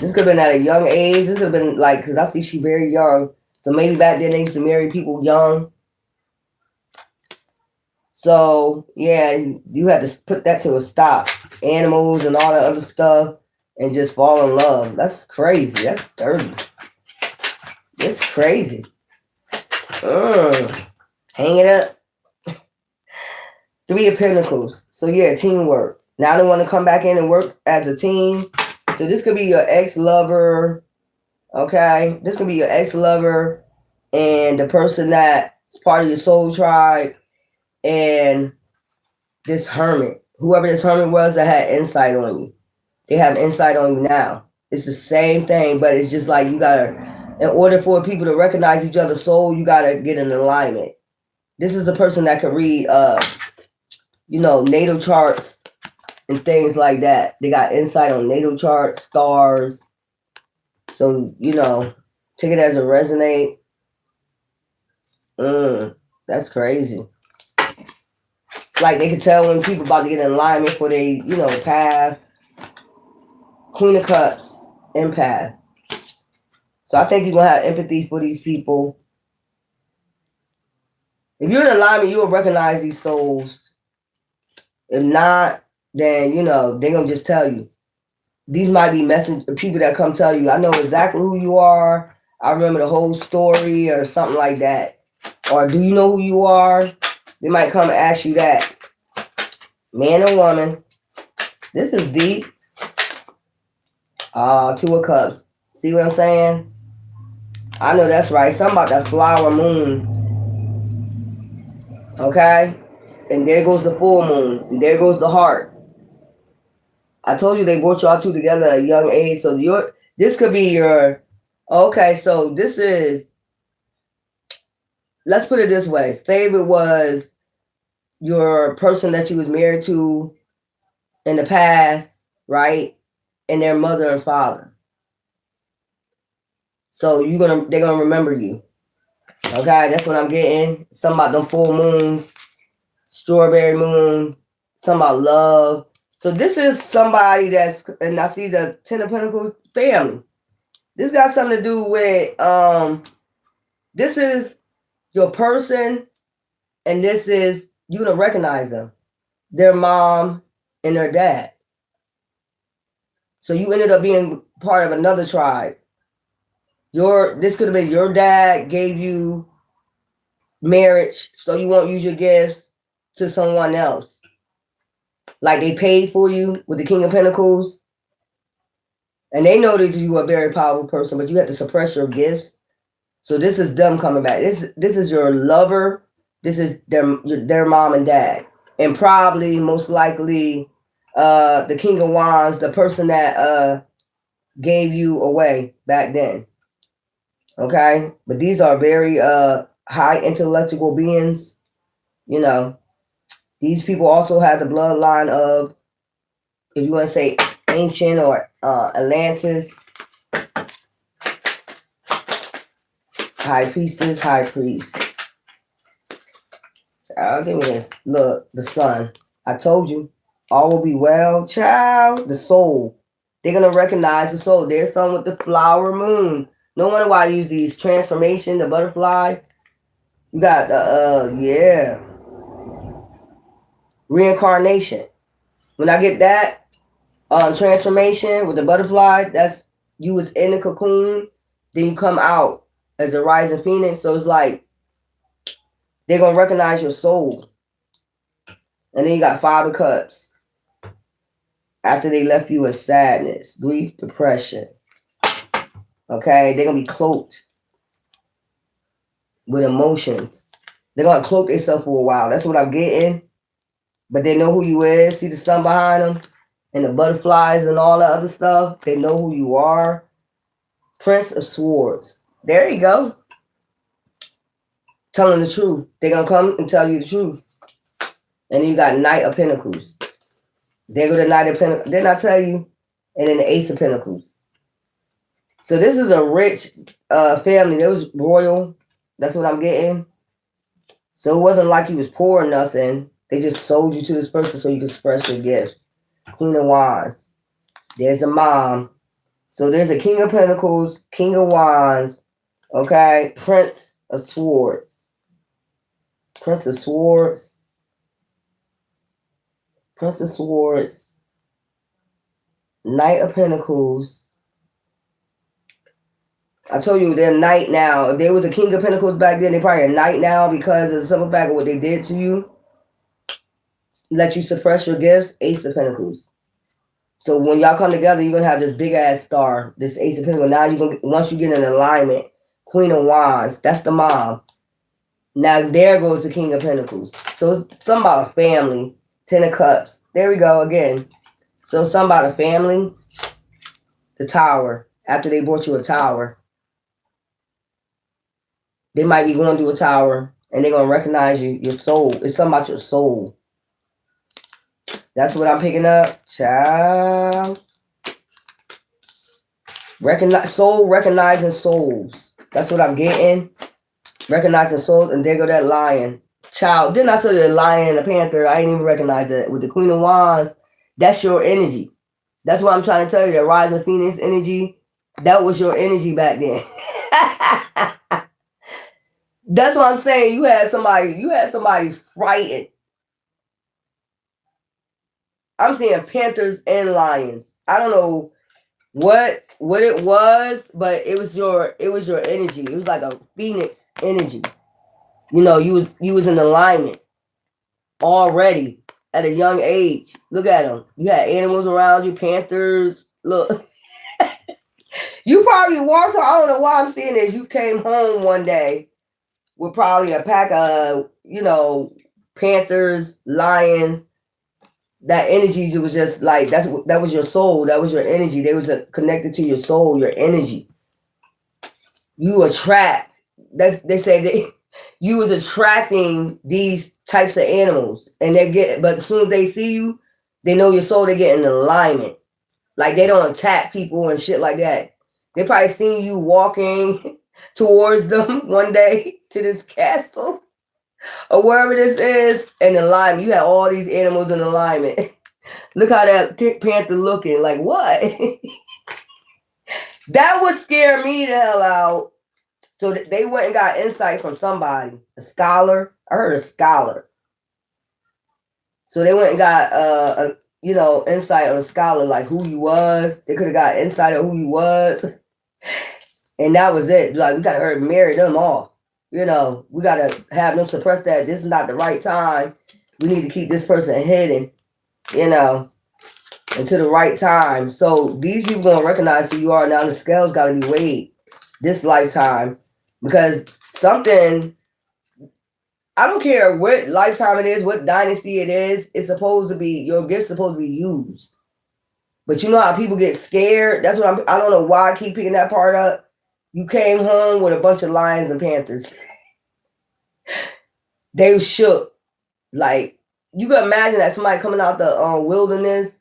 This could have been at a young age. This could have been like, because I see she very young. So maybe back then they used to marry people young. So, yeah, you had to put that to a stop. Animals and all that other stuff. And just fall in love. That's crazy. That's dirty. It's crazy. Hang it up. 3 of Pentacles. So, yeah, teamwork. Now they want to come back in and work as a team. So this could be your ex-lover. Okay? This could be your ex-lover and the person that's part of your soul tribe and this hermit. Whoever this hermit was that had insight on you. They have insight on you now. It's the same thing, but it's just like you gotta, in order for people to recognize each other's soul, you gotta get in alignment. This is a person that can read, natal charts and things like that. They got insight on natal charts, stars. So, take it as a resonate. That's crazy. Like they can tell when people about to get in alignment for they, path. Queen of Cups, empath. So I think you're going to have empathy for these people. If you're in alignment, you'll recognize these souls. If not, then, they're going to just tell you. These might be people that come tell you, I know exactly who you are. I remember the whole story or something like that. Or do you know who you are? They might come and ask you that. Man or woman. This is deep. 2 of Cups. See what I'm saying? I know that's right. Something about that flower moon. Okay? And there goes the full moon. And there goes the heart. I told you they brought y'all two together at a young age. So this could be your... Okay, so this is... Let's put it this way. Say if it was your person that you was married to in the past, right? And their mother and father. So they're gonna remember you. Okay, that's what I'm getting. Something about them full moons, strawberry moon, something about love. So this is somebody and I see the 10 of Pentacles, family. This got something to do with this is your person, and this is you're gonna recognize them. Their mom and their dad. So you ended up being part of another tribe. This could have been your dad gave you marriage, so you won't use your gifts to someone else. Like they paid for you with the King of Pentacles. And they know that you are a very powerful person, but you have to suppress your gifts. So this is them coming back. This is your lover. This is their mom and dad. And probably, most likely, the King of Wands, the person that gave you away back then. Okay? But these are very high intellectual beings. You know, these people also have the bloodline of, if you want to say ancient or Atlantis, high priestess, high priest. Child, give me this. Look, the sun. I told you, all will be well. Child, the soul. They're going to recognize the soul. There's some with the flower moon. No wonder why I use these. Transformation, the butterfly. You got the, yeah. Reincarnation. When I get that, transformation with the butterfly, that's you was in the cocoon, then you come out as a rising phoenix. So it's like, they're going to recognize your soul. And then you got Five of Cups. After they left you with sadness, grief, depression. Okay? They're going to be cloaked with emotions. They're going to cloak themselves for a while. That's what I'm getting. But they know who you is. See the sun behind them? And the butterflies and all that other stuff. They know who you are. Prince of Swords. There you go. Telling the truth. They're going to come and tell you the truth. And then you got Knight of Pentacles. There go the Knight of Pentacles. Didn't I tell you? And then the Ace of Pentacles. So this is a rich family. They was royal. That's what I'm getting. So it wasn't like you was poor or nothing. They just sold you to this person so you could express your gifts. Queen of Wands. There's a mom. So there's a King of Pentacles, King of Wands. Okay. Prince of Swords. Prince of Swords. Prince of Swords, Knight of Pentacles. I told you they're Knight now. If there was a King of Pentacles back then, they probably a Knight now because of the simple fact of what they did to you. Let you suppress your gifts. Ace of Pentacles. So when y'all come together, you're gonna have this big ass star, this Ace of Pentacles. Now you're gonna, once you get in alignment, Queen of Wands. That's the mom. Now there goes the King of Pentacles. So it's something about a family. Ten of Cups. There we go again. So something about a family. The Tower. After they bought you a tower. They might be going through a tower. And they're going to recognize you. Your soul. It's something about your soul. That's what I'm picking up. Child. Soul recognizing souls. That's what I'm getting. Recognizing souls. And there go that lion. Child, didn't I say the lion and the panther? I didn't even recognize it. With the Queen of Wands, that's your energy. That's what I'm trying to tell you. The rising phoenix energy, that was your energy back then. That's what I'm saying. You had somebody frightened. I'm seeing panthers and lions. I don't know what it was, but it was your energy. It was like a phoenix energy. You know, you was in alignment already at a young age. Look at them. You had animals around you, panthers. Look. You probably walked, I don't know why I'm seeing this. You came home one day with probably a pack of, panthers, lions. That energy was just like, that was your soul. That was your energy. They was connected to your soul, your energy. You attract. They say you was attracting these types of animals, and but as soon as they see you, they know your soul. They get in alignment. Like they don't attack people and shit like that. They probably seen you walking towards them one day to this castle or wherever this is in alignment. You had all these animals in alignment. Look how that panther looking. Like what? That would scare me the hell out. So they went and got insight from somebody, a scholar. I heard a scholar. So they went and got insight on a scholar, like who he was. They could have got insight on who he was, and that was it. Like we gotta marry them off. We gotta have them suppress that. This is not the right time. We need to keep this person hidden. you know, into the right time. So these people gonna recognize who you are. Now the scales gotta be weighed this lifetime, because something, I don't care what lifetime it is, what dynasty it is, it's supposed to be, your gift's supposed to be used. But you know how people get scared? That's what I don't know why I keep picking that part up. You came home with a bunch of lions and panthers. They shook. Like, you can imagine that somebody coming out the wilderness,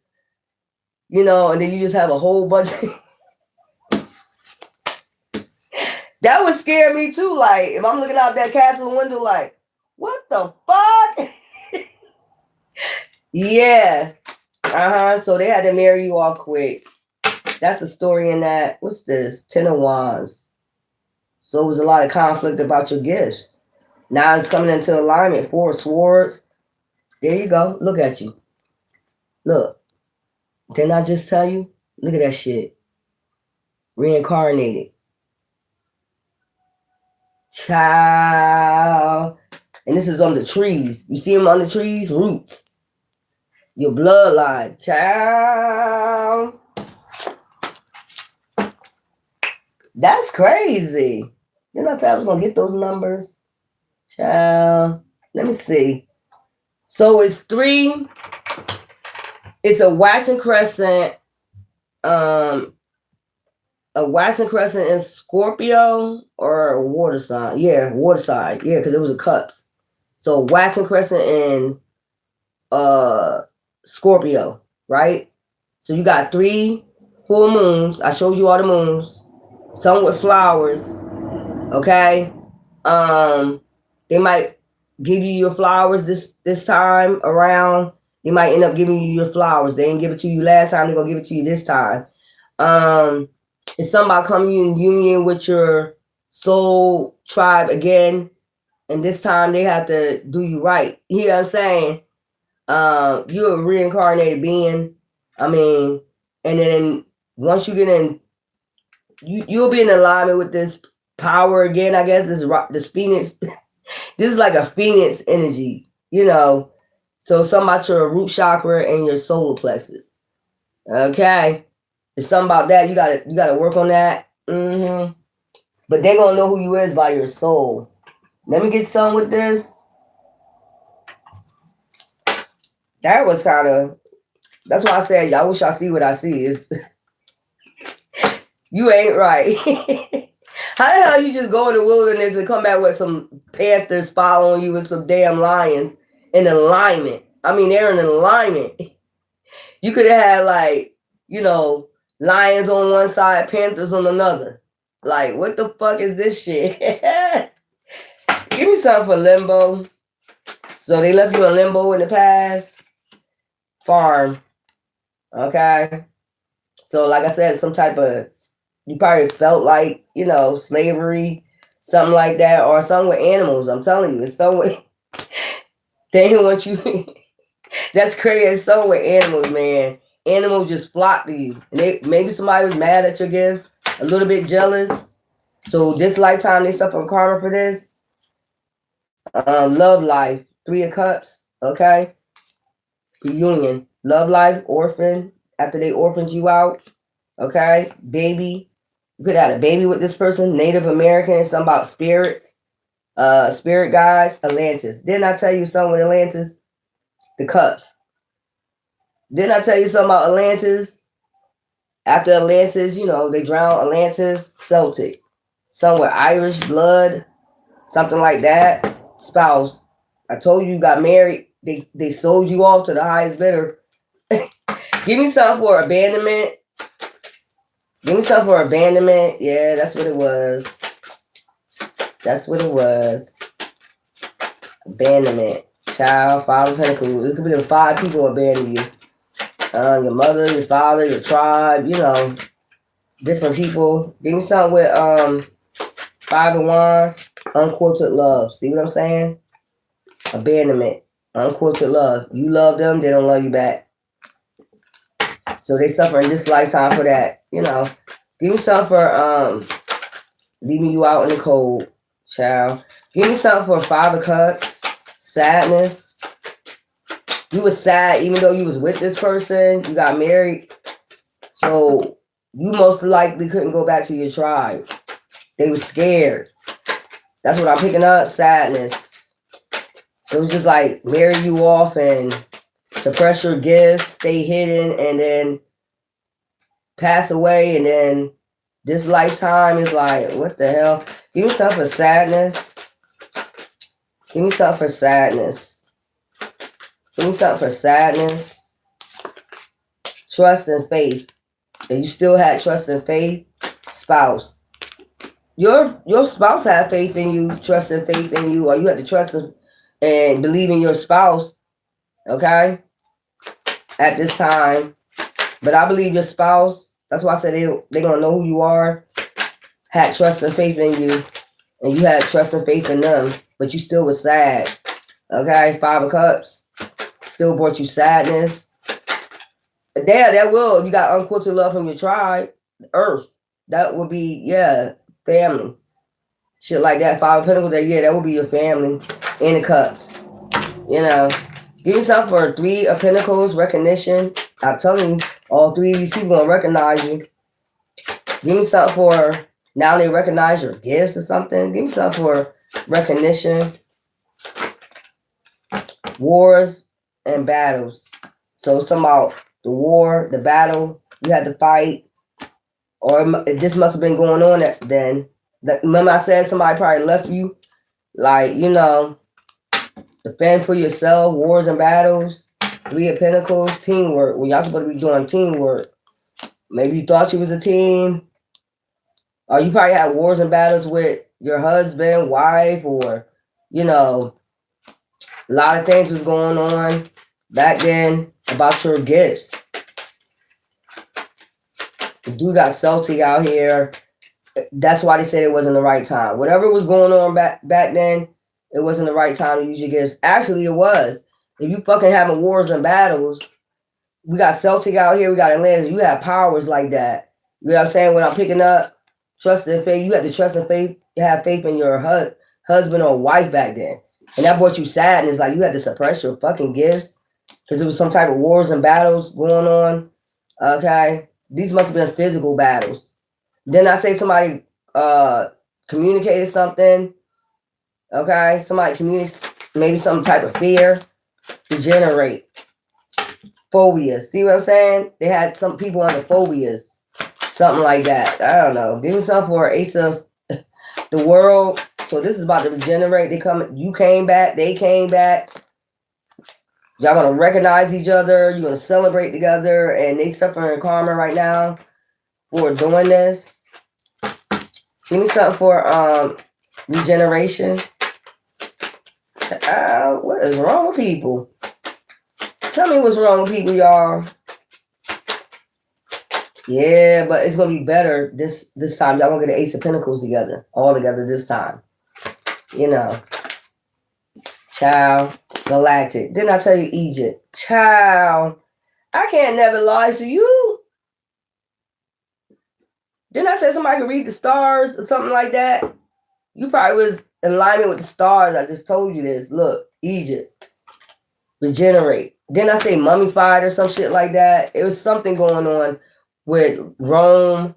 you know, and then you just have a whole bunch of... That would scare me too. Like, if I'm looking out that castle window, like, what the fuck? Yeah. So they had to marry you all quick. That's the story in that. What's this? 10 of Wands. So it was a lot of conflict about your gifts. Now it's coming into alignment. 4 of Swords. There you go. Look at you. Look. Didn't I just tell you? Look at that shit. Reincarnated. Child. And this is on the trees. You see them on the trees? Roots. Your bloodline. Child. That's crazy. Didn't I say I was going to get those numbers? Child. Let me see. So it's 3. It's a waxing crescent. A waxing crescent in Scorpio or a water sign. Yeah, water sign. Yeah, because it was a cups. So waxing crescent in Scorpio, right? So you got 3 full moons. I showed you all the moons. Some with flowers. Okay. They might give you your flowers this time around. They might end up giving you your flowers. They didn't give it to you last time. They're gonna give it to you this time. It's something about coming in union with your soul tribe again, and this time they have to do you right. You know what I'm saying? You're a reincarnated being. I mean, and then once you get in, you'll be in alignment with this power again. I guess this Phoenix. This is like a Phoenix energy, you know. So something about your root chakra and your solar plexus. Okay. It's something about that. You gotta work on that. But they're gonna know who you is by your soul. Let me get some with this. That was kind of, that's why I said, I wish I see what I see. Is you ain't right. How the hell you just go in the wilderness and come back with some panthers following you with some damn lions in alignment? I mean, they're in alignment. You could have had, like, you know, lions on one side, panthers on another. Like, what the fuck is this shit? Give me something for limbo. So they left you in limbo in the past. Farm. Okay. So like I said, some type of, you probably felt like, you know, slavery, something like that, or something with animals. I'm telling you, it's something with, they didn't want you. That's crazy. It's something with animals, man. Animals just flock to you. And maybe somebody was mad at your gifts, a little bit jealous. So this lifetime, they suffer karma for this. Love life, 3 of Cups, okay? Reunion, love life, orphan, after they orphaned you out, okay? Baby, you could have had a baby with this person, Native American, and something about spirits, spirit guides, Atlantis. Didn't I tell you something with Atlantis? The Cups. Didn't I tell you something about Atlantis? After Atlantis, you know, they drowned Atlantis, Celtic. Some with Irish blood, something like that. Spouse. I told you got married. They sold you off to the highest bidder. Give me something for abandonment. Give me something for abandonment. Yeah, that's what it was. That's what it was. Abandonment. Child, 5 of Pentacles. It could be the 5 people abandon you. Your mother, your father, your tribe, you know, different people. Give me something with 5 of Wands, unquoted love. See what I'm saying? Abandonment, unquoted love. You love them, they don't love you back. So they suffer in this lifetime for that, you know. Give me something for leaving you out in the cold, child. Give me something for 5 of Cups, sadness. You was sad even though you was with this person. You got married. So you most likely couldn't go back to your tribe. They were scared. That's what I'm picking up, sadness. So it's just like marry you off and suppress your gifts, stay hidden, and then pass away. And then this lifetime is like, what the hell? Give me something for sadness. Give me something for sadness. Give me something for sadness. Trust and faith. And you still had trust and faith, spouse. Your spouse had faith in you, trust and faith in you, or you had to trust and believe in your spouse, okay? At this time. But I believe your spouse, that's why I said they're going to know who you are, had trust and faith in you, and you had trust and faith in them, but you still was sad, okay? 5 of Cups still brought you sadness. Yeah, that will. If you got unquenchable love from your tribe, Earth, that would be, yeah, family. Shit like that. 5 of Pentacles, that would be your family. In the Cups. You know. Give yourself for 3 of Pentacles, recognition. I'm telling you, all 3 of these people gonna recognize you. Give me something for, now they recognize your gifts or something. Give me something for recognition. Wars and battles. So it's about the war, the battle you had to fight, or this must have been going on then. Remember I said somebody probably left you, like, you know, defend for yourself, wars and battles, 3 of Pentacles, teamwork. Well, y'all supposed to be doing teamwork. Maybe you thought you was a team, or you probably had wars and battles with your husband, wife, or, you know, a lot of things was going on back then about your gifts. The dude got salty out here. That's why they said it wasn't the right time. Whatever was going on back then, it wasn't the right time to use your gifts. Actually, it was. If you fucking having wars and battles, we got Celtic out here, we got Atlantis, you have powers like that. You know what I'm saying? When I'm picking up trust and faith, you had to trust and faith, have faith in your husband or wife back then. And that brought you sadness. Like, you had to suppress your fucking gifts because there was some type of wars and battles going on. Okay? These must have been physical battles. Then I say somebody communicated something. Okay? Somebody communicated maybe some type of fear to generate phobias. See what I'm saying? They had some people under phobias. Something like that. I don't know. Give me something for Ace of the World. So this is about to regenerate. You came back. They came back. Y'all gonna recognize each other. You're gonna celebrate together. And they suffering karma right now for doing this. Give me something for regeneration. What is wrong with people? Tell me what's wrong with people, y'all. Yeah, but it's gonna be better this time. Y'all gonna get the Ace of Pentacles together, all together this time. You know, child, Galactic. Didn't I tell you Egypt? Child, I can't never lie to you. Didn't I say somebody could read the stars or something like that? You probably was in alignment with the stars. I just told you this. Look, Egypt, regenerate. Didn't I say mummified or some shit like that? It was something going on with Rome,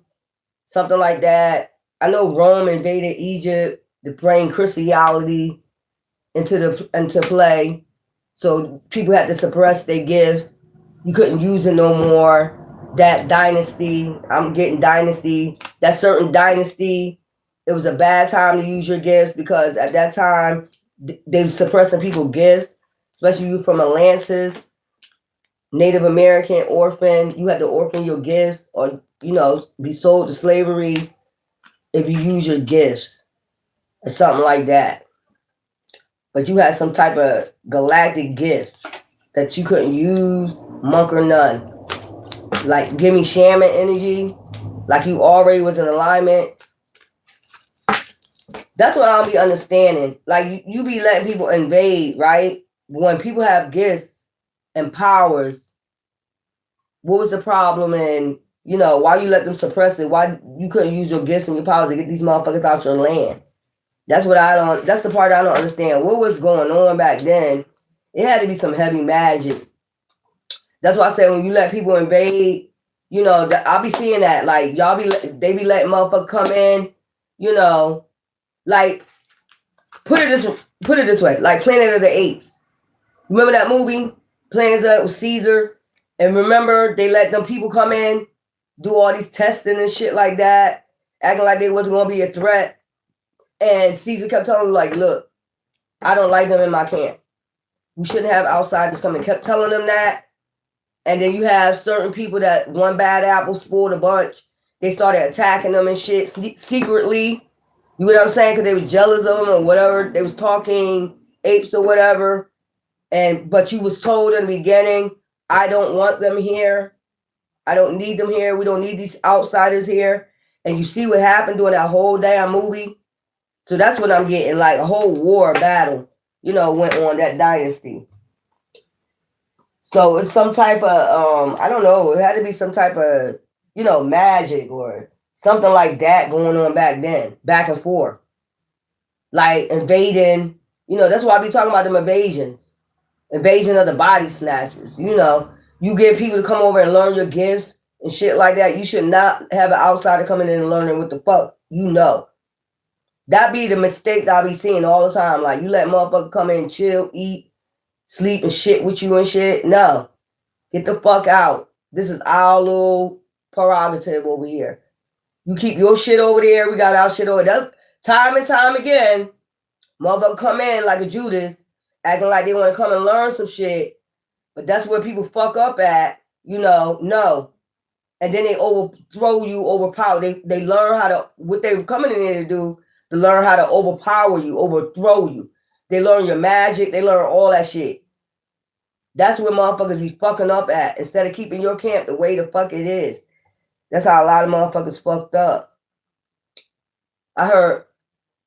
something like that. I know Rome invaded Egypt to bring Christianity into play. So people had to suppress their gifts. You couldn't use it no more. That dynasty, I'm getting dynasty. That certain dynasty, it was a bad time to use your gifts because at that time, they were suppressing people's gifts, especially you from Atlantis, Native American, orphan. You had to orphan your gifts or, you know, be sold to slavery if you use your gifts or something like that. But you had some type of galactic gift that you couldn't use, monk or none. Like, give me shaman energy, like you already was in alignment. That's what I'll be understanding. Like, you be letting people invade, right? When people have gifts and powers, what was the problem? And, you know, why you let them suppress it? Why you couldn't use your gifts and your powers to get these motherfuckers out your land? That's the part I don't understand. What was going on back then It had to be some heavy magic. That's why I say when you let people invade, you know, I'll be seeing that. Like, they be letting motherfuckers come in, you know, like, put it this way, like Planet of the Apes. Remember that movie, Planet of the Apes with Caesar? And remember, they let them people come in, do all these testing and shit like that, acting like they wasn't going to be a threat. And Caesar kept telling them, like, look, I don't like them in my camp. We shouldn't have outsiders come in. Kept telling them that. And then you have certain people that one bad apple spoiled a bunch. They started attacking them and shit secretly. You know what I'm saying? Because they were jealous of them or whatever. They was talking apes or whatever. But you was told in the beginning, I don't want them here. I don't need them here. We don't need these outsiders here. And you see what happened during that whole damn movie. So that's what I'm getting, like a whole war battle, you know, went on that dynasty. So it's some type of, I don't know, it had to be some type of, you know, magic or something like that going on back then, back and forth. Like invading, you know, that's why I be talking about them invasions. Invasion of the body snatchers, you know. You get people to come over and learn your gifts and shit like that. You should not have an outsider coming in and learning what the fuck you know. That be the mistake that I be seeing all the time. Like, you let motherfuckers come in, chill, eat, sleep, and shit with you and shit. No. Get the fuck out. This is our little prerogative over here. You keep your shit over there. We got our shit over there. Time and time again, motherfuckers come in like a Judas, acting like they want to come and learn some shit. But that's where people fuck up at. You know, no. And then they overthrow you, overpower. They learn how to, what they were coming in there to do, to learn how to overpower you, overthrow you. They learn your magic. They learn all that shit. That's where motherfuckers be fucking up at. Instead of keeping your camp the way the fuck it is. That's how a lot of motherfuckers fucked up. I heard,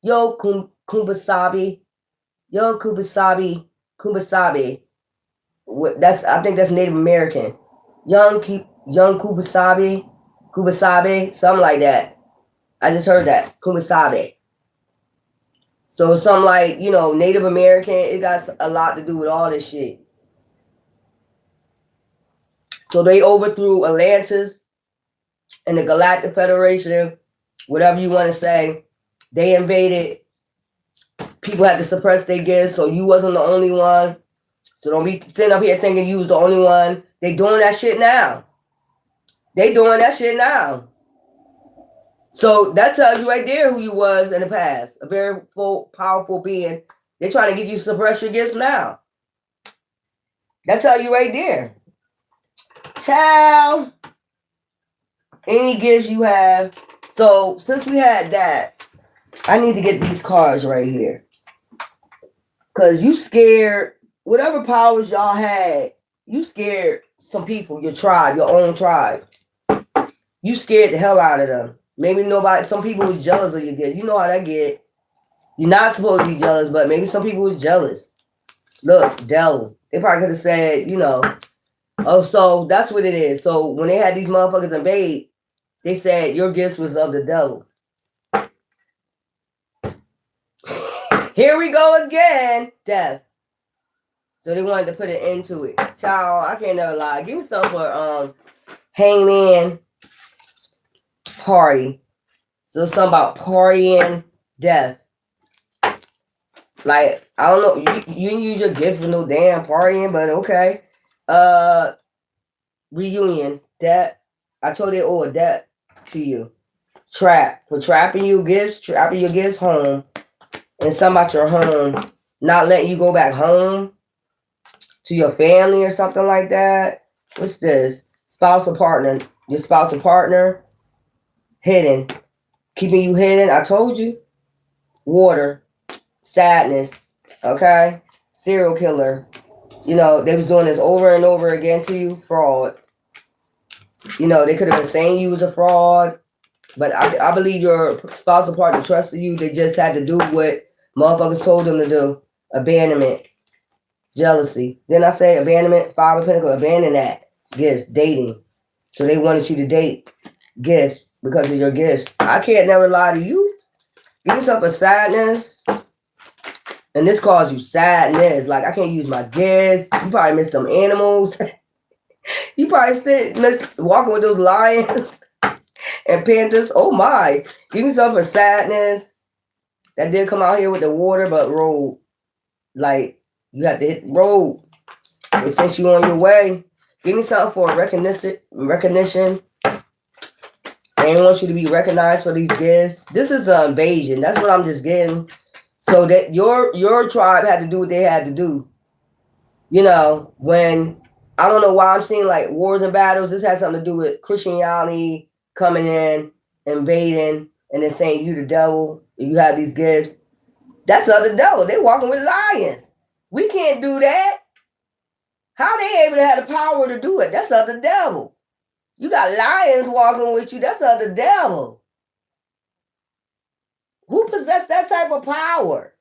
yo, Kumbasabi. Yo, Kumbasabi. I think that's Native American. Young Kubasabi, something like that. I just heard that. Kubasabi. So something like, you know, Native American, it got a lot to do with all this shit. So they overthrew Atlantis and the Galactic Federation, whatever you want to say. They invaded. People had to suppress their gifts, so you wasn't the only one. So don't be sitting up here thinking you was the only one. They doing that shit now. So that tells you right there who you was in the past. A very powerful being. They're trying to get you to suppress your gifts now. That tells you right there. Child. Any gifts you have. So since we had that, I need to get these cards right here. Because you scared, whatever powers y'all had, you scared some people, your tribe, your own tribe. You scared the hell out of them. Maybe some people was jealous of your gift. You know how that get. You're not supposed to be jealous, but maybe some people was jealous. Look, devil. They probably could have said, you know, oh, so that's what it is. So when they had these motherfuckers invade, they said your gifts was of the devil. Here we go again, death. So they wanted to put an end to it. Child, I can't never lie. Give me something for Hangman party. So something about partying, death. Like, I don't know, you didn't use your gift for no damn partying, but okay. Reunion, debt. I told they owe a debt to you. Trap. For trapping your gifts home. And something about your home. Not letting you go back home to your family or something like that. What's this? Spouse or partner. Your spouse or partner. Hidden. Keeping you hidden. I told you. Water. Sadness. Okay? Serial killer. You know, they was doing this over and over again to you. Fraud. You know, they could have been saying you was a fraud. But I believe your spouse or partner trusted you. They just had to do what motherfuckers told them to do. Abandonment. Jealousy. Then I say abandonment. Five of Pentacles. Abandon that. Gifts. Dating. So they wanted you to date. Gifts. Because of your gifts. I can't never lie to you. Give yourself a sadness. And this caused you sadness. Like, I can't use my gifts. You probably miss them animals. You probably still miss walking with those lions and panthers. Oh my. Give me something for sadness. That did come out here with the water, but road. Like, you have to hit the road. It sent you on your way. Give me something for recognition. They don't want you to be recognized for these gifts. This is an invasion. That's what I'm just getting. So that your tribe had to do what they had to do. You know, when I don't know why I'm seeing like wars and battles. This has something to do with Christianity coming in, invading, and then saying you the devil. If you have these gifts, that's of the devil. They walking with lions. We can't do that. How they able to have the power to do it? That's of the devil. You got lions walking with you. That's of the devil. Who possessed that type of power?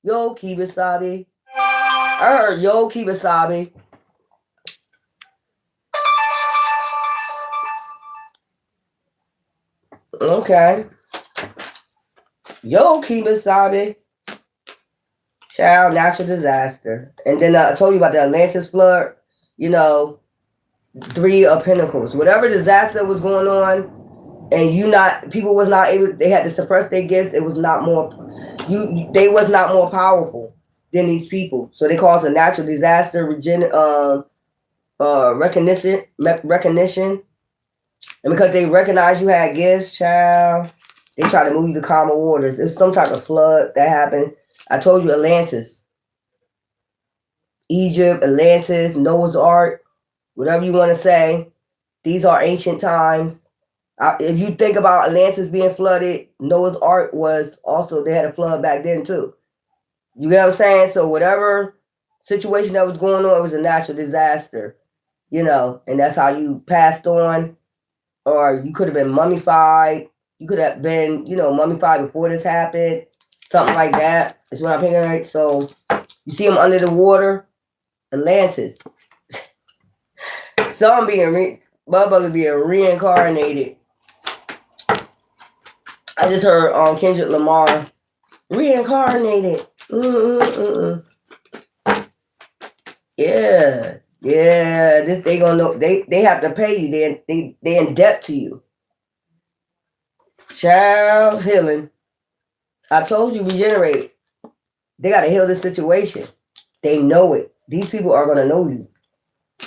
Yo, Kibasabi. I heard Yo, Kibasabi. Okay. Yo, Kibasabi. Child, natural disaster. And then I told you about the Atlantis flood. You know, 3 of Pentacles. Whatever disaster was going on, and people was not able, they had to suppress their gifts. It was not more, they was not more powerful than these people. So they caused a natural disaster, recognition. And because they recognized you had gifts, child, they tried to move you to calmer waters. It was some type of flood that happened. I told you Atlantis. Egypt, Atlantis, Noah's Ark, whatever you want to say. These are ancient times. If you think about Atlantis being flooded, Noah's Ark was also, they had a flood back then too. You get what I'm saying? So whatever situation that was going on, it was a natural disaster, you know, and that's how you passed on, or you could have been mummified. You could have been, you know, mummified before this happened, something like that. Is what I'm thinking, right? So you see them under the water, Atlantis. Some being, Bubba being reincarnated. I just heard Kendrick Lamar reincarnated. Yeah. This they gonna know. They have to pay you. They in debt to you. Child healing. I told you regenerate. They gotta heal this situation. They know it. These people are gonna know you.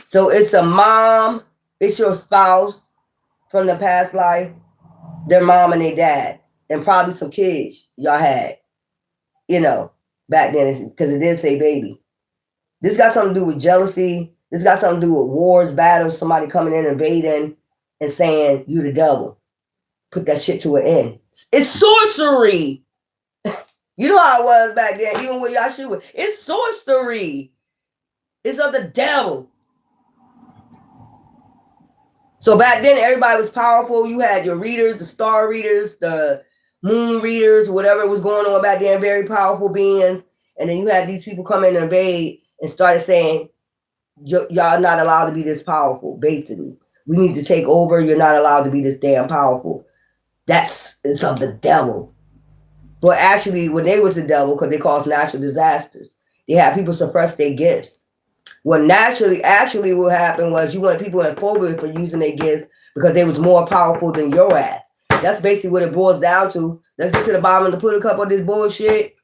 So it's a mom. It's your spouse from the past life. Their mom and their dad, and probably some kids y'all had, you know, back then, because it did say baby. This got something to do with jealousy. This got something to do with wars, battles, somebody coming in, invading, and saying, you the devil. Put that shit to an end. It's sorcery. You know how it was back then, even with Yahshua. It's sorcery. It's of the devil. So back then, everybody was powerful. You had your readers, the star readers, the moon readers, whatever was going on back then, very powerful beings. And then you had these people come in and invade and started saying, y'all not allowed to be this powerful, basically. We need to take over. You're not allowed to be this damn powerful. It's of the devil. But actually, when they was the devil, because they caused natural disasters, they had people suppress their gifts. What actually what happened was you wanted people in phobia for using their gifts because they was more powerful than your ass. That's basically what it boils down to. Let's get to the bottom and put a couple of this bullshit.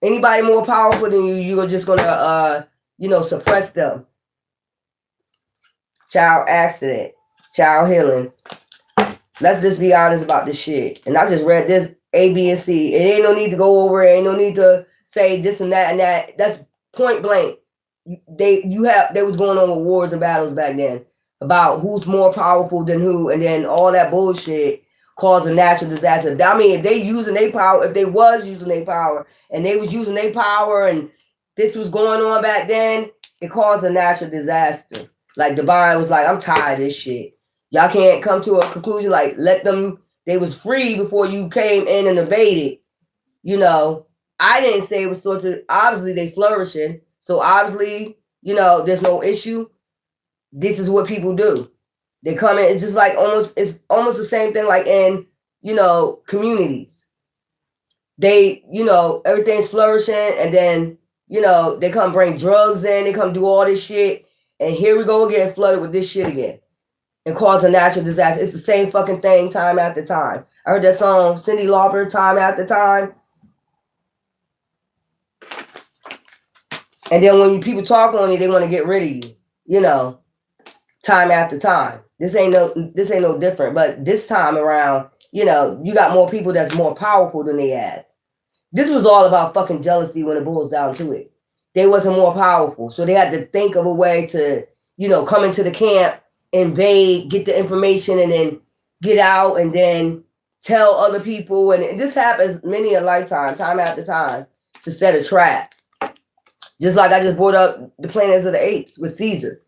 Anybody more powerful than you, you are just gonna suppress them. Child accident, child healing. Let's just be honest about this shit. And I just read this A, B, and C. It ain't no need to go over it. Ain't no need to say this and that and that. That's point blank. They was going on with wars and battles back then about who's more powerful than who, and then all that bullshit caused a natural disaster. I mean, if they was using their power, and they was using their power, and this was going on back then, it caused a natural disaster. Like Divine was like, I'm tired of this shit. Y'all can't come to a conclusion. Like, let them. They was free before you came in and invaded. You know, I didn't say it was sort of. Obviously, they flourishing. So obviously, there's no issue. This is what people do. They come in. It's just like it's almost the same thing like in, communities. they, everything's flourishing, and then, they come bring drugs in, they come do all this shit, and here we go again, flooded with this shit again, and cause a natural disaster. It's the same fucking thing time after time. I heard that song, Cyndi Lauper, Time After Time. And then when people talk on you, they want to get rid of you, time after time. This ain't no different. But this time around, you got more people that's more powerful than they ass. This was all about fucking jealousy when it boils down to it. They wasn't more powerful. So they had to think of a way to, come into the camp, invade, get the information, and then get out and then tell other people. And this happens many a lifetime, time after time, to set a trap. Just like I just brought up the Planets of the Apes with Caesar.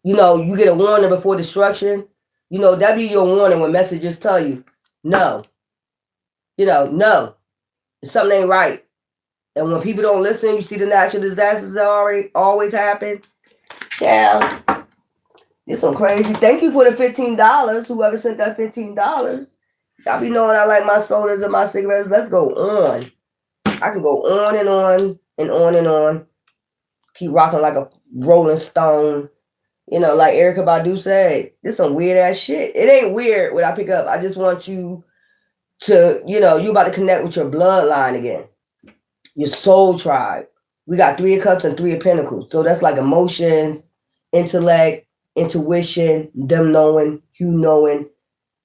You get a warning before destruction. That be your warning when messages tell you, no. No. Something ain't right. And when people don't listen, you see the natural disasters that always happen. Yeah. This one crazy. Thank you for the $15. Whoever sent that $15. Y'all be knowing I like my sodas and my cigarettes. Let's go on. I can go on and on and on and on. Keep rocking like a Rolling Stone. Like Erykah Badu said, this some weird ass shit. It ain't weird what I pick up. I just want you to, you about to connect with your bloodline again. Your soul tribe. We got 3 of Cups and 3 of Pentacles. So that's like emotions, intellect, intuition, them knowing, you knowing.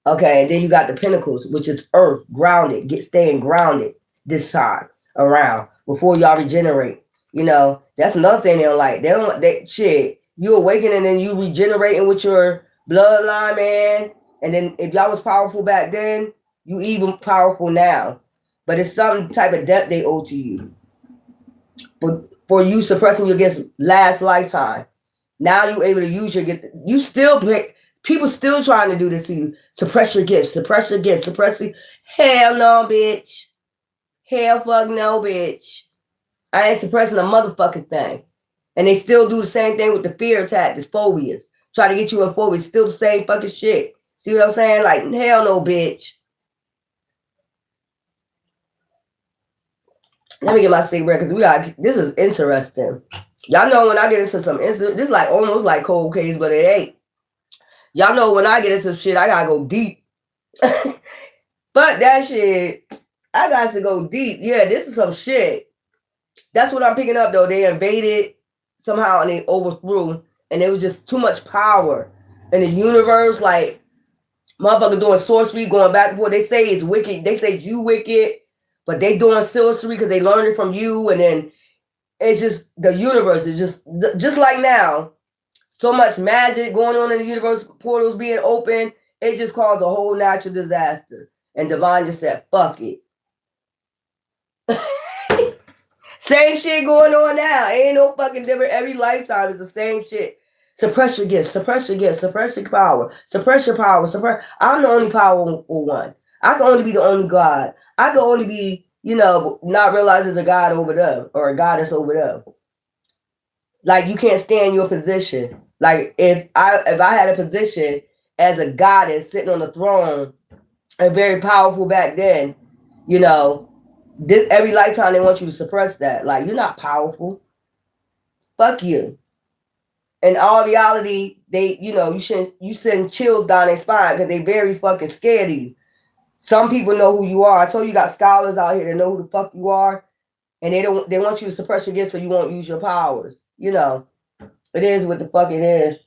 Okay, and then you got the Pentacles, which is earth, grounded. Staying grounded this time around before y'all regenerate. That's another thing they don't like. Shit. You awaken and then you regenerating with your bloodline, man. And then if y'all was powerful back then, you even powerful now. But it's some type of debt they owe to you. But for you suppressing your gift last lifetime. Now you able to use your gift. You still people still trying to do this to you. Suppress your gift. Suppress your gift. Suppress your. Hell no, bitch. Hell fuck no, bitch. I ain't suppressing a motherfucking thing. And they still do the same thing with the fear attack, this phobias. Try to get you in phobias. Still the same fucking shit. See what I'm saying? Like, hell no, bitch. Let me get my cigarette because this is interesting. Y'all know when I get into some this is like almost like cold case, but it ain't. Y'all know when I get into shit, I gotta go deep. But that shit, I got to go deep. Yeah, this is some shit. That's what I'm picking up though. They invaded somehow and they overthrew, and there was just too much power in the universe. Like motherfucker doing sorcery, going back and forth. They say it's wicked. They say you wicked, but they doing sorcery because they learned it from you, and then it's just the universe is just like now. So much magic going on in the universe, portals being open. It just caused a whole natural disaster, and Divine just said, "Fuck it." Same shit going on now. Ain't no fucking different. Every lifetime is the same shit. Suppress your gifts. Suppress your gifts. Suppress your power. Suppress your power. I'm the only powerful one. I can only be the only God. I can only be, not realize there's a God over them or a goddess over them. Like you can't stand your position. Like if I had a position as a goddess sitting on the throne and very powerful back then, every lifetime they want you to suppress that. Like you're not powerful. Fuck you. In all reality, they, you send chills down their spine because they very fucking scared of you. Some people know who you are. I told you got scholars out here that know who the fuck you are, and they want you to suppress your gifts so you won't use your powers. It is what the fuck it is.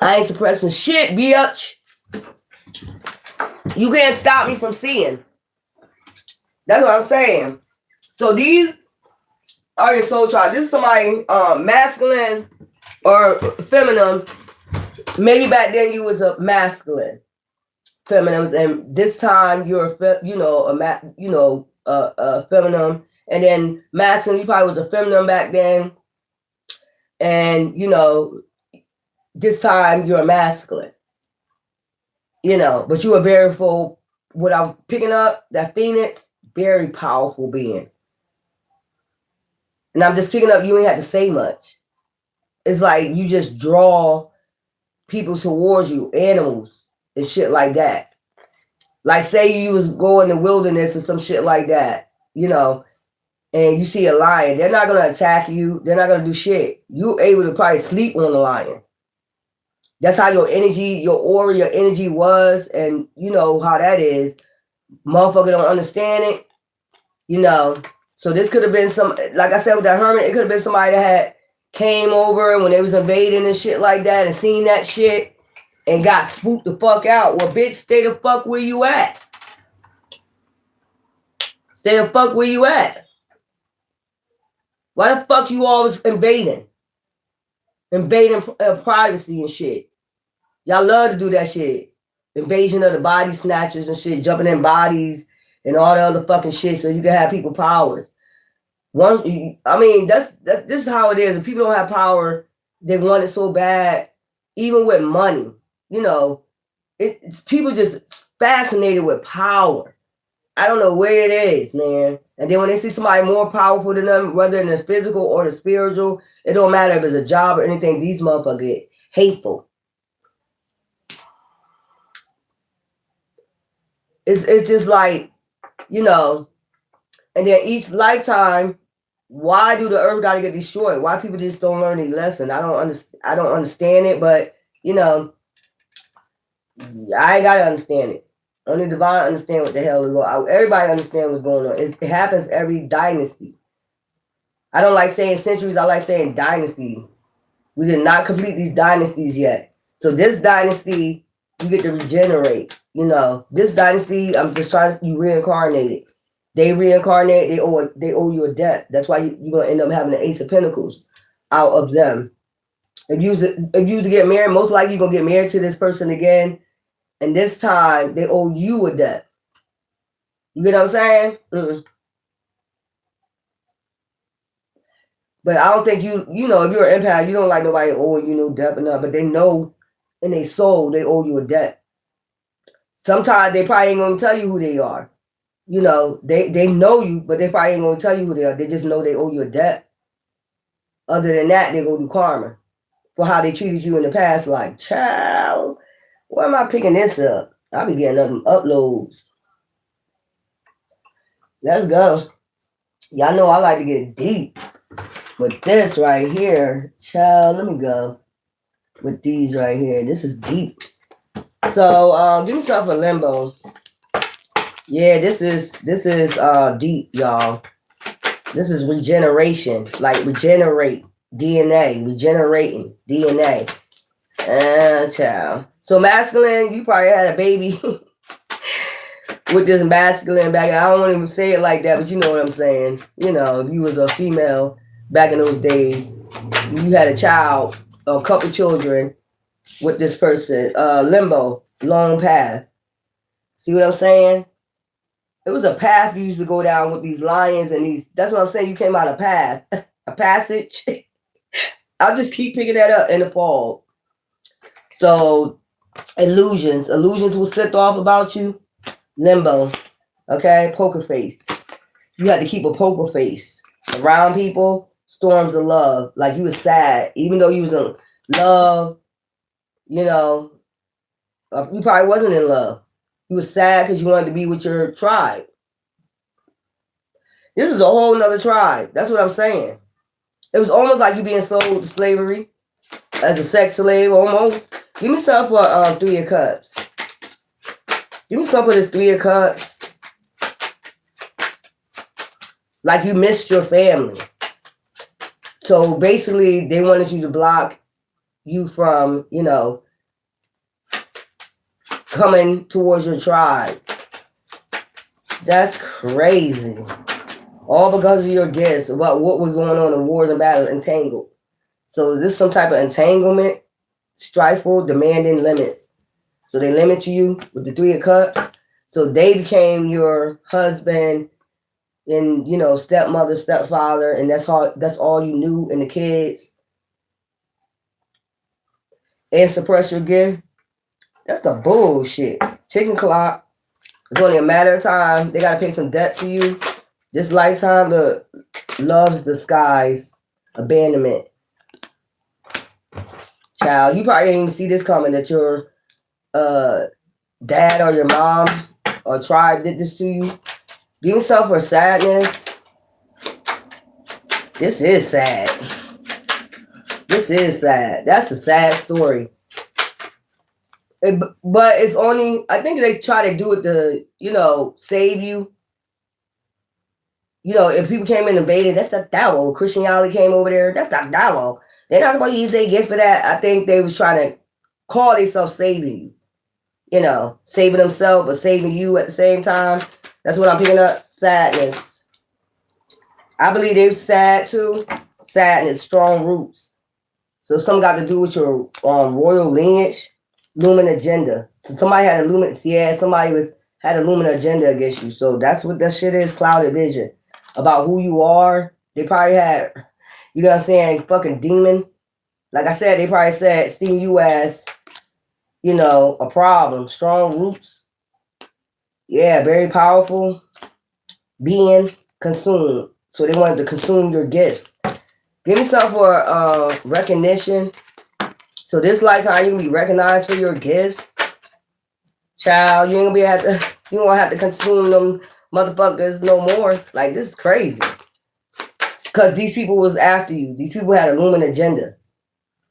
I ain't suppressing shit, bitch. You can't stop me from seeing. That's what I'm saying. So these are your soul tribe. This is somebody masculine or feminine. Maybe back then you was a masculine, feminine, and this time you're a feminine, and then masculine. You probably was a feminine back then, and this time you're a masculine. But you are very full. What I'm picking up, that Phoenix, very powerful being. And I'm just picking up, you ain't have to say much. It's like you just draw people towards you, animals and shit like that. Like say you was going in the wilderness or some shit like that, you know, and you see a lion, they're not gonna attack you. They're not gonna do shit. You're able to probably sleep on the lion. That's how your energy, your aura, your energy was, and you know how that is. Motherfucker don't understand it, you know. So this could have been some, like I said with that hermit, it could have been somebody that had came over when they was invading and shit like that and seen that shit and got spooked the fuck out. Well, bitch, stay the fuck where you at. Stay the fuck where you at. Why the fuck you always invading? Invading privacy and shit. Y'all love to do that shit. Invasion of the body snatchers and shit, jumping in bodies and all the other fucking shit so you can have people powers. I mean, this is how it is. If people don't have power, they want it so bad, even with money. You know, it's people just fascinated with power. I don't know where it is, man. And then when they see somebody more powerful than them, whether in the physical or the spiritual, it don't matter if it's a job or anything, these motherfuckers get hateful. It's just like, you know, and then each lifetime, why do the earth got to get destroyed? Why people just don't learn a lesson? I don't understand it, but you know, I ain't gotta understand it. Only divine understand what the hell is going on. Everybody understand what's going on. It happens every dynasty. I don't like saying centuries. I like saying dynasty. We did not complete these dynasties yet. So this dynasty, you get to regenerate. You know, this dynasty, I'm just trying to be reincarnated. They reincarnate, they owe you a debt. That's why you're gonna end up having the Ace of Pentacles out of them. If you to get married, most likely you're gonna get married to this person again, and this time they owe you a debt. You get what I'm saying? But I don't think you know, if you're an empath, you don't like nobody owing you no debt or nothing, but they know in their soul they owe you a debt. Sometimes they probably ain't gonna tell you who they are. You know, they know you, but they probably ain't gonna tell you who they are. They just know they owe you a debt. Other than that, they go do karma for how they treated you in the past. Like, child, why am I picking this up? I'll be getting them uploads. Let's go. Y'all know I like to get deep. With this right here, child, let me go. With these right here, this is deep. So, give me something for limbo. Yeah, this is deep, y'all. This is regeneration, like regenerate DNA, regenerating DNA. Child. So masculine, you probably had a baby with this masculine back. I don't want to even say it like that, but you know what I'm saying. You know, if you was a female back in those days, you had a child, a couple children with this person. Limbo, long path. See what I'm saying? It was a path you used to go down with these lions and these. That's what I'm saying. You came out a path, a passage. I'll just keep picking that up in the fall. So, illusions will set off about you. Limbo, okay, poker face. You had to keep a poker face around people. Storms of love, like you was sad, even though you was in love. You know, you probably wasn't in love. You was sad because you wanted to be with your tribe. This is a whole nother tribe. That's what I'm saying. It was almost like you being sold to slavery as a sex slave, almost. Give me some for 3 of Cups. Give me some for this 3 of Cups. Like you missed your family. So basically, they wanted you to block you from, you know, coming towards your tribe. That's crazy. All because of your guess about what was going on in wars and battles, entangled. So is this some type of entanglement? Strifeful, demanding limits. So they limit you with the 3 of Cups. So they became your husband and, you know, stepmother, stepfather, and that's all you knew, and the kids. And suppress your gift. That's a bullshit. Chicken clock. It's only a matter of time. They got to pay some debt to you. This lifetime, the love's disguise, abandonment. Child, you probably didn't even see this coming, that your dad or your mom or tribe did this to you. Give yourself for sadness. This is sad. This is sad. That's a sad story. But it's only, I think they try to do it to, you know, save you. You know, if people came in and invaded, that's not dialogue. Christianity came over there, that's not dialogue. They're not supposed to use their gift for that. I think they was trying to call themselves saving you. You know, saving themselves, but saving you at the same time. That's what I'm picking up. Sadness. I believe they're sad too. Sadness, strong roots. So something got to do with your royal lineage, lumen agenda. So somebody had a lumen, somebody had a lumen agenda against you. So that's what that shit is, clouded vision. About who you are. They probably had, you know what I'm saying, fucking demon. Like I said, they probably said, seeing you as, you know, a problem. Strong roots. Yeah, very powerful. Being consumed. So they wanted to consume your gifts. Give yourself for recognition. So this lifetime, you can be recognized for your gifts. Child, you ain't gonna have to consume them motherfuckers no more. Like, this is crazy. Because these people was after you. These people had a looming agenda.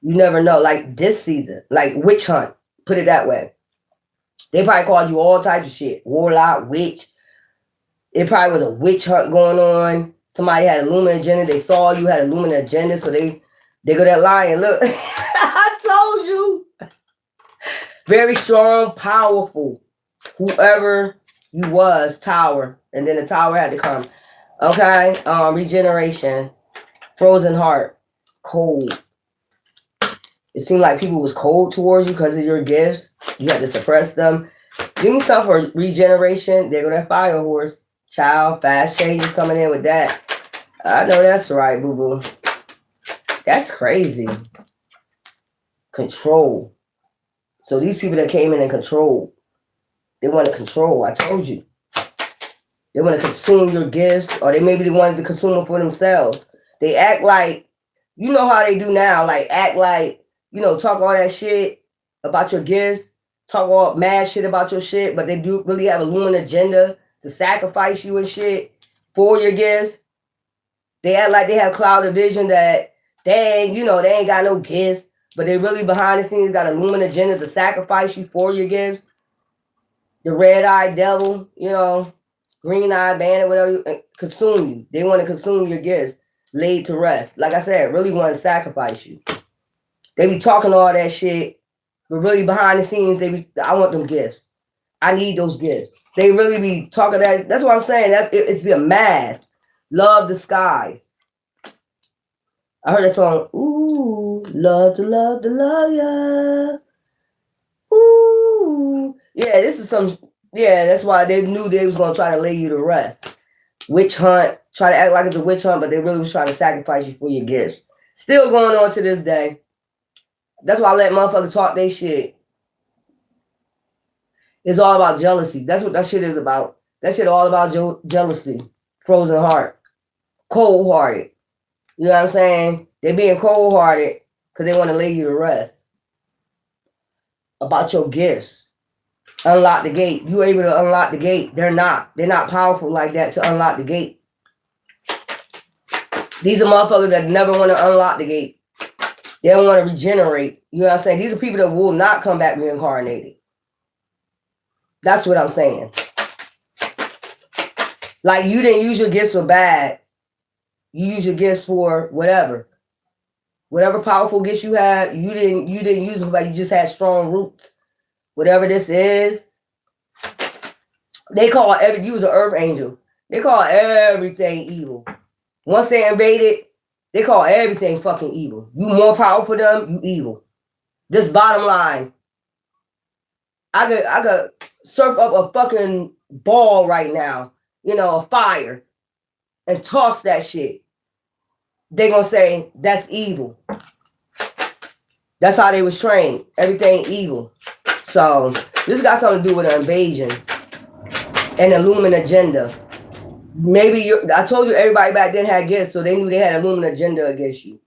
You never know. Like this season. Like witch hunt. Put it that way. They probably called you all types of shit. Warlock, witch. It probably was a witch hunt going on. Somebody had a looming agenda. They saw you had a looming agenda. So they go that lion. Look. I told you. Very strong, powerful. Whoever you was, tower. And then the tower had to come. Okay. Regeneration. Frozen heart. Cold. It seemed like people was cold towards you because of your gifts. You had to suppress them. Give me something for regeneration. There go that fire horse. Child, fast changes coming in with that. I know that's right, boo-boo. That's crazy. Control. So these people that came in and control, they want to control. I told you. They want to consume your gifts, or they wanted to consume them for themselves. They act like, you know how they do now, like act like, you know, talk all that shit about your gifts, talk all mad shit about your shit, but they do really have a looming agenda to sacrifice you and shit for your gifts. They act like they have clouded vision that they ain't got no gifts, but they really behind the scenes got a looming agenda to sacrifice you for your gifts. The red-eyed devil, you know, green-eyed bandit, whatever, consume you. They want to consume your gifts, laid to rest. Like I said, really want to sacrifice you. They be talking all that shit, but really behind the scenes, I want them gifts. I need those gifts. They really be talking that. That's what I'm saying. It's be a mask. Love disguise. I heard that song. Ooh, love to love ya. Ooh. Yeah, this is some. Yeah, that's why they knew they was gonna try to lay you to rest. Witch hunt. Try to act like it's a witch hunt, but they really was trying to sacrifice you for your gifts. Still going on to this day. That's why I let motherfuckers talk they shit. It's all about jealousy. That's what that shit is about. That shit all about jealousy. Frozen heart. Cold-hearted. You know what I'm saying? They being cold-hearted because they want to lay you to rest. About your gifts. Unlock the gate. You able to unlock the gate. They're not. They're not powerful like that to unlock the gate. These are motherfuckers that never want to unlock the gate. They don't want to regenerate. You know what I'm saying? These are people that will not come back reincarnated. That's what I'm saying. Like, you didn't use your gifts for bad. You use your gifts for whatever. Whatever powerful gifts you had, you didn't use them, but you just had strong roots. Whatever this is. They call you was an earth angel. They call everything evil. Once they invaded, they call everything fucking evil. You more powerful than them, you evil. This bottom line. I could surf up a fucking ball right now, you know, a fire, and toss that shit. They gonna say that's evil. That's how they was trained. Everything evil. So this got something to do with an invasion and a looming agenda. Maybe I told you everybody back then had gifts, so they knew they had a looming agenda against you.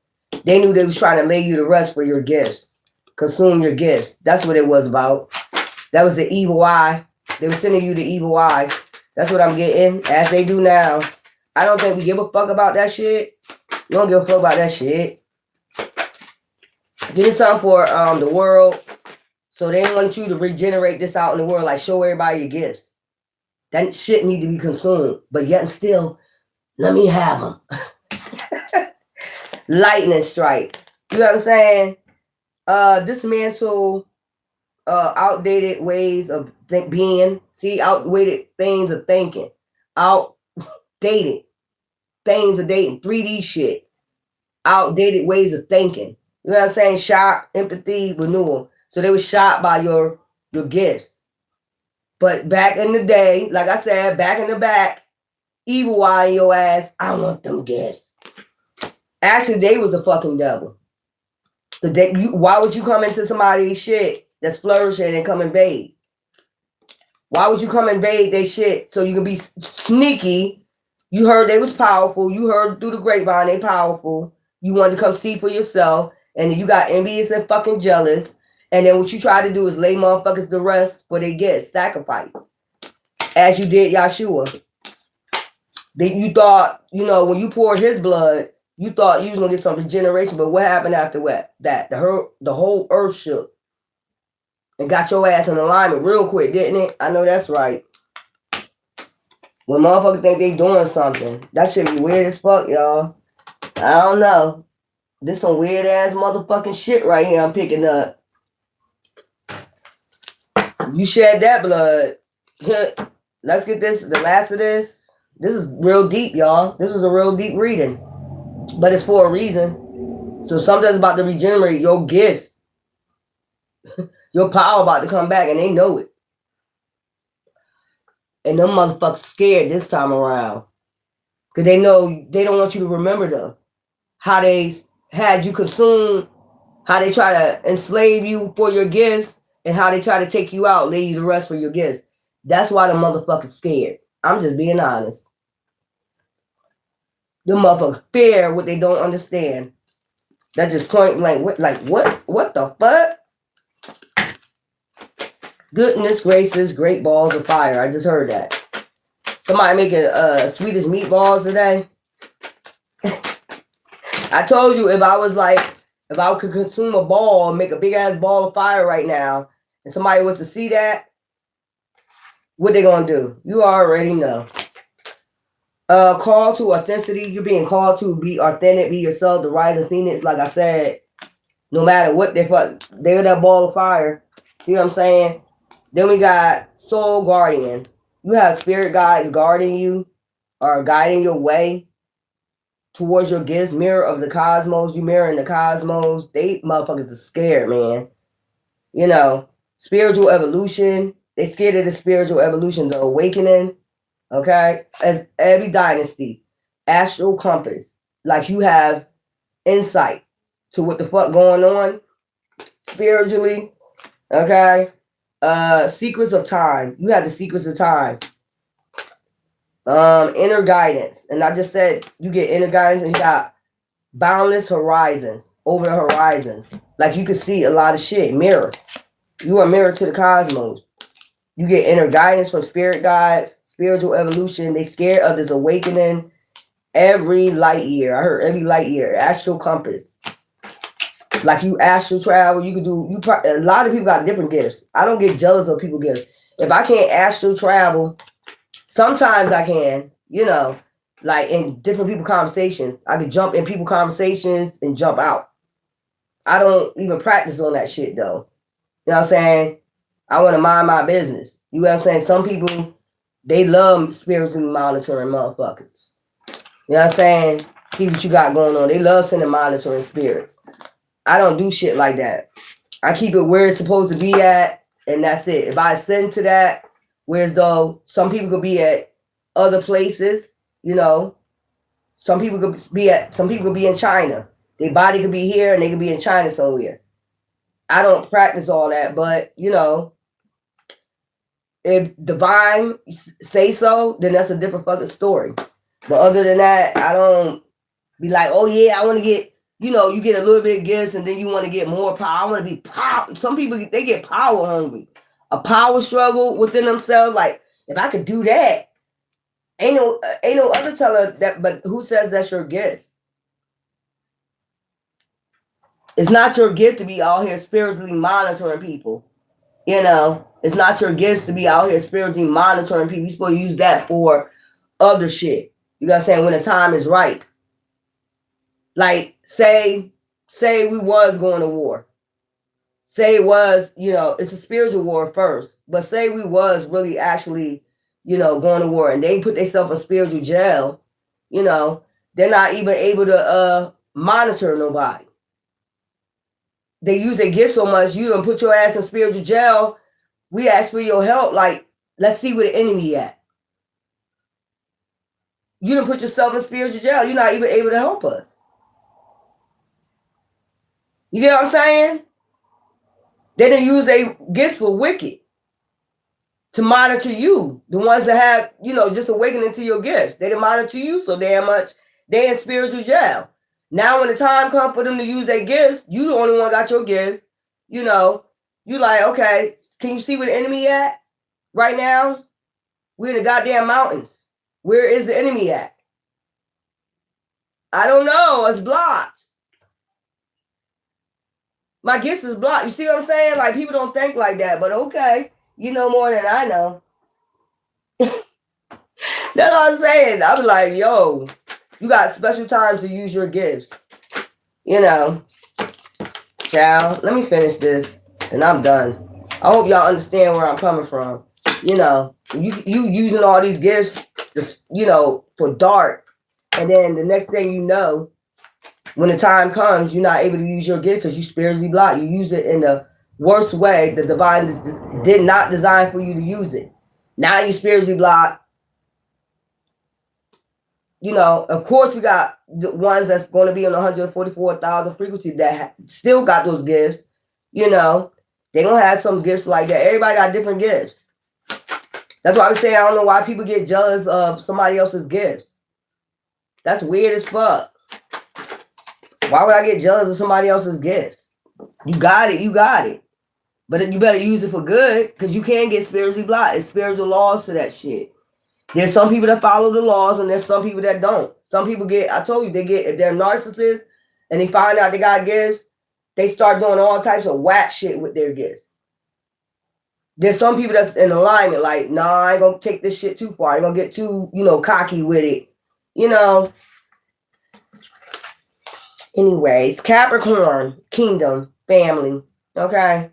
They knew they was trying to lay you to rest for your gifts, consume your gifts. That's what it was about. That was the evil eye. They were sending you the evil eye. That's what I'm getting, as they do now. I don't think we give a fuck about that shit. We don't give a fuck about that shit. Getting something for the world. So they want you to regenerate this out in the world. Like, show everybody your gifts. That shit need to be consumed. But yet and still, let me have them. Lightning strikes. You know what I'm saying? Dismantle outdated ways of being. See, outdated things of thinking. Outdated things of dating. 3D shit. Outdated ways of thinking. You know what I'm saying? Shock, empathy, renewal. So they were shocked by your gifts. But back in the day, like I said, back in the back, evil eye in your ass, I want them gifts. Actually, they was the fucking devil. Why would you come into somebody's shit that's flourishing and come invade? Why would you come invade their shit so you can be sneaky? You heard they was powerful. You heard through the grapevine they powerful. You wanted to come see for yourself. And then you got envious and fucking jealous. And then what you try to do is lay motherfuckers to rest for their gifts, sacrifice. As you did Yahshua. You thought, when you poured his blood, you thought you was going to get some regeneration. But what happened after that? The whole earth shook. And got your ass in alignment real quick, didn't it? I know that's right. When motherfuckers think they doing something, that shit be weird as fuck, y'all. I don't know. This some weird ass motherfucking shit right here I'm picking up. You shed that blood. Let's get the last of this. This is real deep, y'all. This is a real deep reading. But it's for a reason. So something's about to regenerate your gifts. Your power about to come back, and they know it. And them motherfuckers scared this time around. Because they know they don't want you to remember them. How they had you consumed, how they try to enslave you for your gifts, and how they try to take you out, lay you to rest for your gifts. That's why the motherfuckers scared. I'm just being honest. The motherfuckers fear what they don't understand. That just point blank. What the fuck? Goodness gracious, great balls of fire. I just heard that. Somebody making Swedish meatballs today. I told you if I could consume a ball, make a big ass ball of fire right now, and somebody was to see that, what they gonna do? You already know. Call to authenticity. You're being called to be authentic, be yourself, the rising phoenix. Like I said, no matter what they're that ball of fire. See what I'm saying? Then we got soul guardian. You have spirit guides guarding you or guiding your way towards your gifts. Mirror of the cosmos. You mirror in the cosmos. They motherfuckers are scared, man. Spiritual evolution. They scared of the spiritual evolution, the awakening. Okay? As every dynasty. Astral compass. Like you have insight to what the fuck going on spiritually. Okay? Secrets of time. You have the secrets of time. Inner guidance. And I just said you get inner guidance and you got boundless horizons. Over the horizons. Like you can see a lot of shit. Mirror. You are mirror to the cosmos. You get inner guidance from spirit guides. Spiritual evolution. They scared of this awakening. Every light year. I heard every light year. Astral compass. Like you astral travel, you can do. A lot of people got different gifts. I don't get jealous of people's gifts. If I can't astral travel, sometimes I can. Like in different people conversations, I can jump in people conversations and jump out. I don't even practice on that shit though. You know what I'm saying? I want to mind my business. You know what I'm saying? Some people, they love spiritually monitoring motherfuckers. You know what I'm saying? See what you got going on. They love sending monitoring spirits. I don't do shit like that. I keep it where it's supposed to be at, and that's it. If I send to that, whereas though some people could be at other places, some people could be in China. Their body could be here and they could be in China somewhere. I don't practice all that, but if divine say so, then that's a different fucking story. But other than that, I don't be like, oh yeah, I want to get. You get a little bit of gifts and then you want to get more power. I want to be power. Some people, they get power hungry. a power struggle within themselves. Like, if I could do that, ain't no other teller that. But who says that's your gift? It's not your gift to be out here spiritually monitoring people. You know, it's not your gifts to be out here spiritually monitoring people. You're supposed to use that for other shit. You know what I'm saying? When the time is right. Like, say we was going to war. Say it was, you know, it's a spiritual war first. But say we was really actually, you know, going to war and they put themselves in spiritual jail, you know, they're not even able to monitor nobody. They use their gift so much, you don't put your ass in spiritual jail. We ask for your help. Like, let's see where the enemy at. You done put yourself in spiritual jail. You're not even able to help us. You get what I'm saying? They didn't use their gifts for wicked to monitor you. The ones that have, you know, just awakening to your gifts. They didn't monitor you so damn much. They in spiritual jail. Now when the time comes for them to use their gifts, you the only one got your gifts. You know, you like, okay, can you see where the enemy at right now? We're in the goddamn mountains. Where is the enemy at? I don't know. It's blocked. My gifts is blocked. You see what I'm saying? Like, people don't think like that, but okay. You know more than I know. That's all I'm saying. I was like, yo, you got special times to use your gifts. You know. Child, let me finish this and I'm done. I hope y'all understand where I'm coming from. You know, you using all these gifts, just, you know, for dark. And then the next thing you know, when the time comes, you're not able to use your gift because you spiritually blocked. You use it in the worst way. The divine did not design for you to use it. Now you spiritually blocked. You know, of course, we got the ones that's going to be on 144,000 frequency that still got those gifts. You know, they going to have some gifts like that. Everybody got different gifts. That's why I'm saying I don't know why people get jealous of somebody else's gifts. That's weird as fuck. Why would I get jealous of somebody else's gifts? You got it, you got it. But you better use it for good because you can get spiritually blocked. It's spiritual laws to that shit. There's some people that follow the laws and there's some people that don't. Some people get, I told you, they get, if they're narcissists and they find out they got gifts, they start doing all types of whack shit with their gifts. There's some people that's in alignment, like, nah, I ain't gonna take this shit too far. I ain't gonna get too, you know, cocky with it. You know. Anyways, Capricorn, kingdom, family, okay?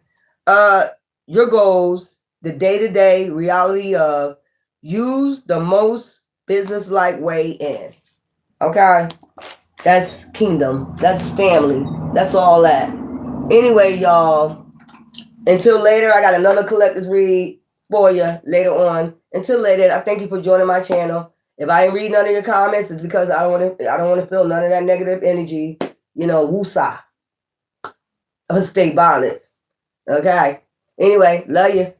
Your goals, the day-to-day reality of use the most business-like way in, okay? That's kingdom, that's family, that's all that. Anyway, y'all, until later, I got another collector's read for you later on. Until later, I thank you for joining my channel. If I ain't read none of your comments, it's because I don't want to feel none of that negative energy. You know, woosah. State violence. Okay. Anyway, love you.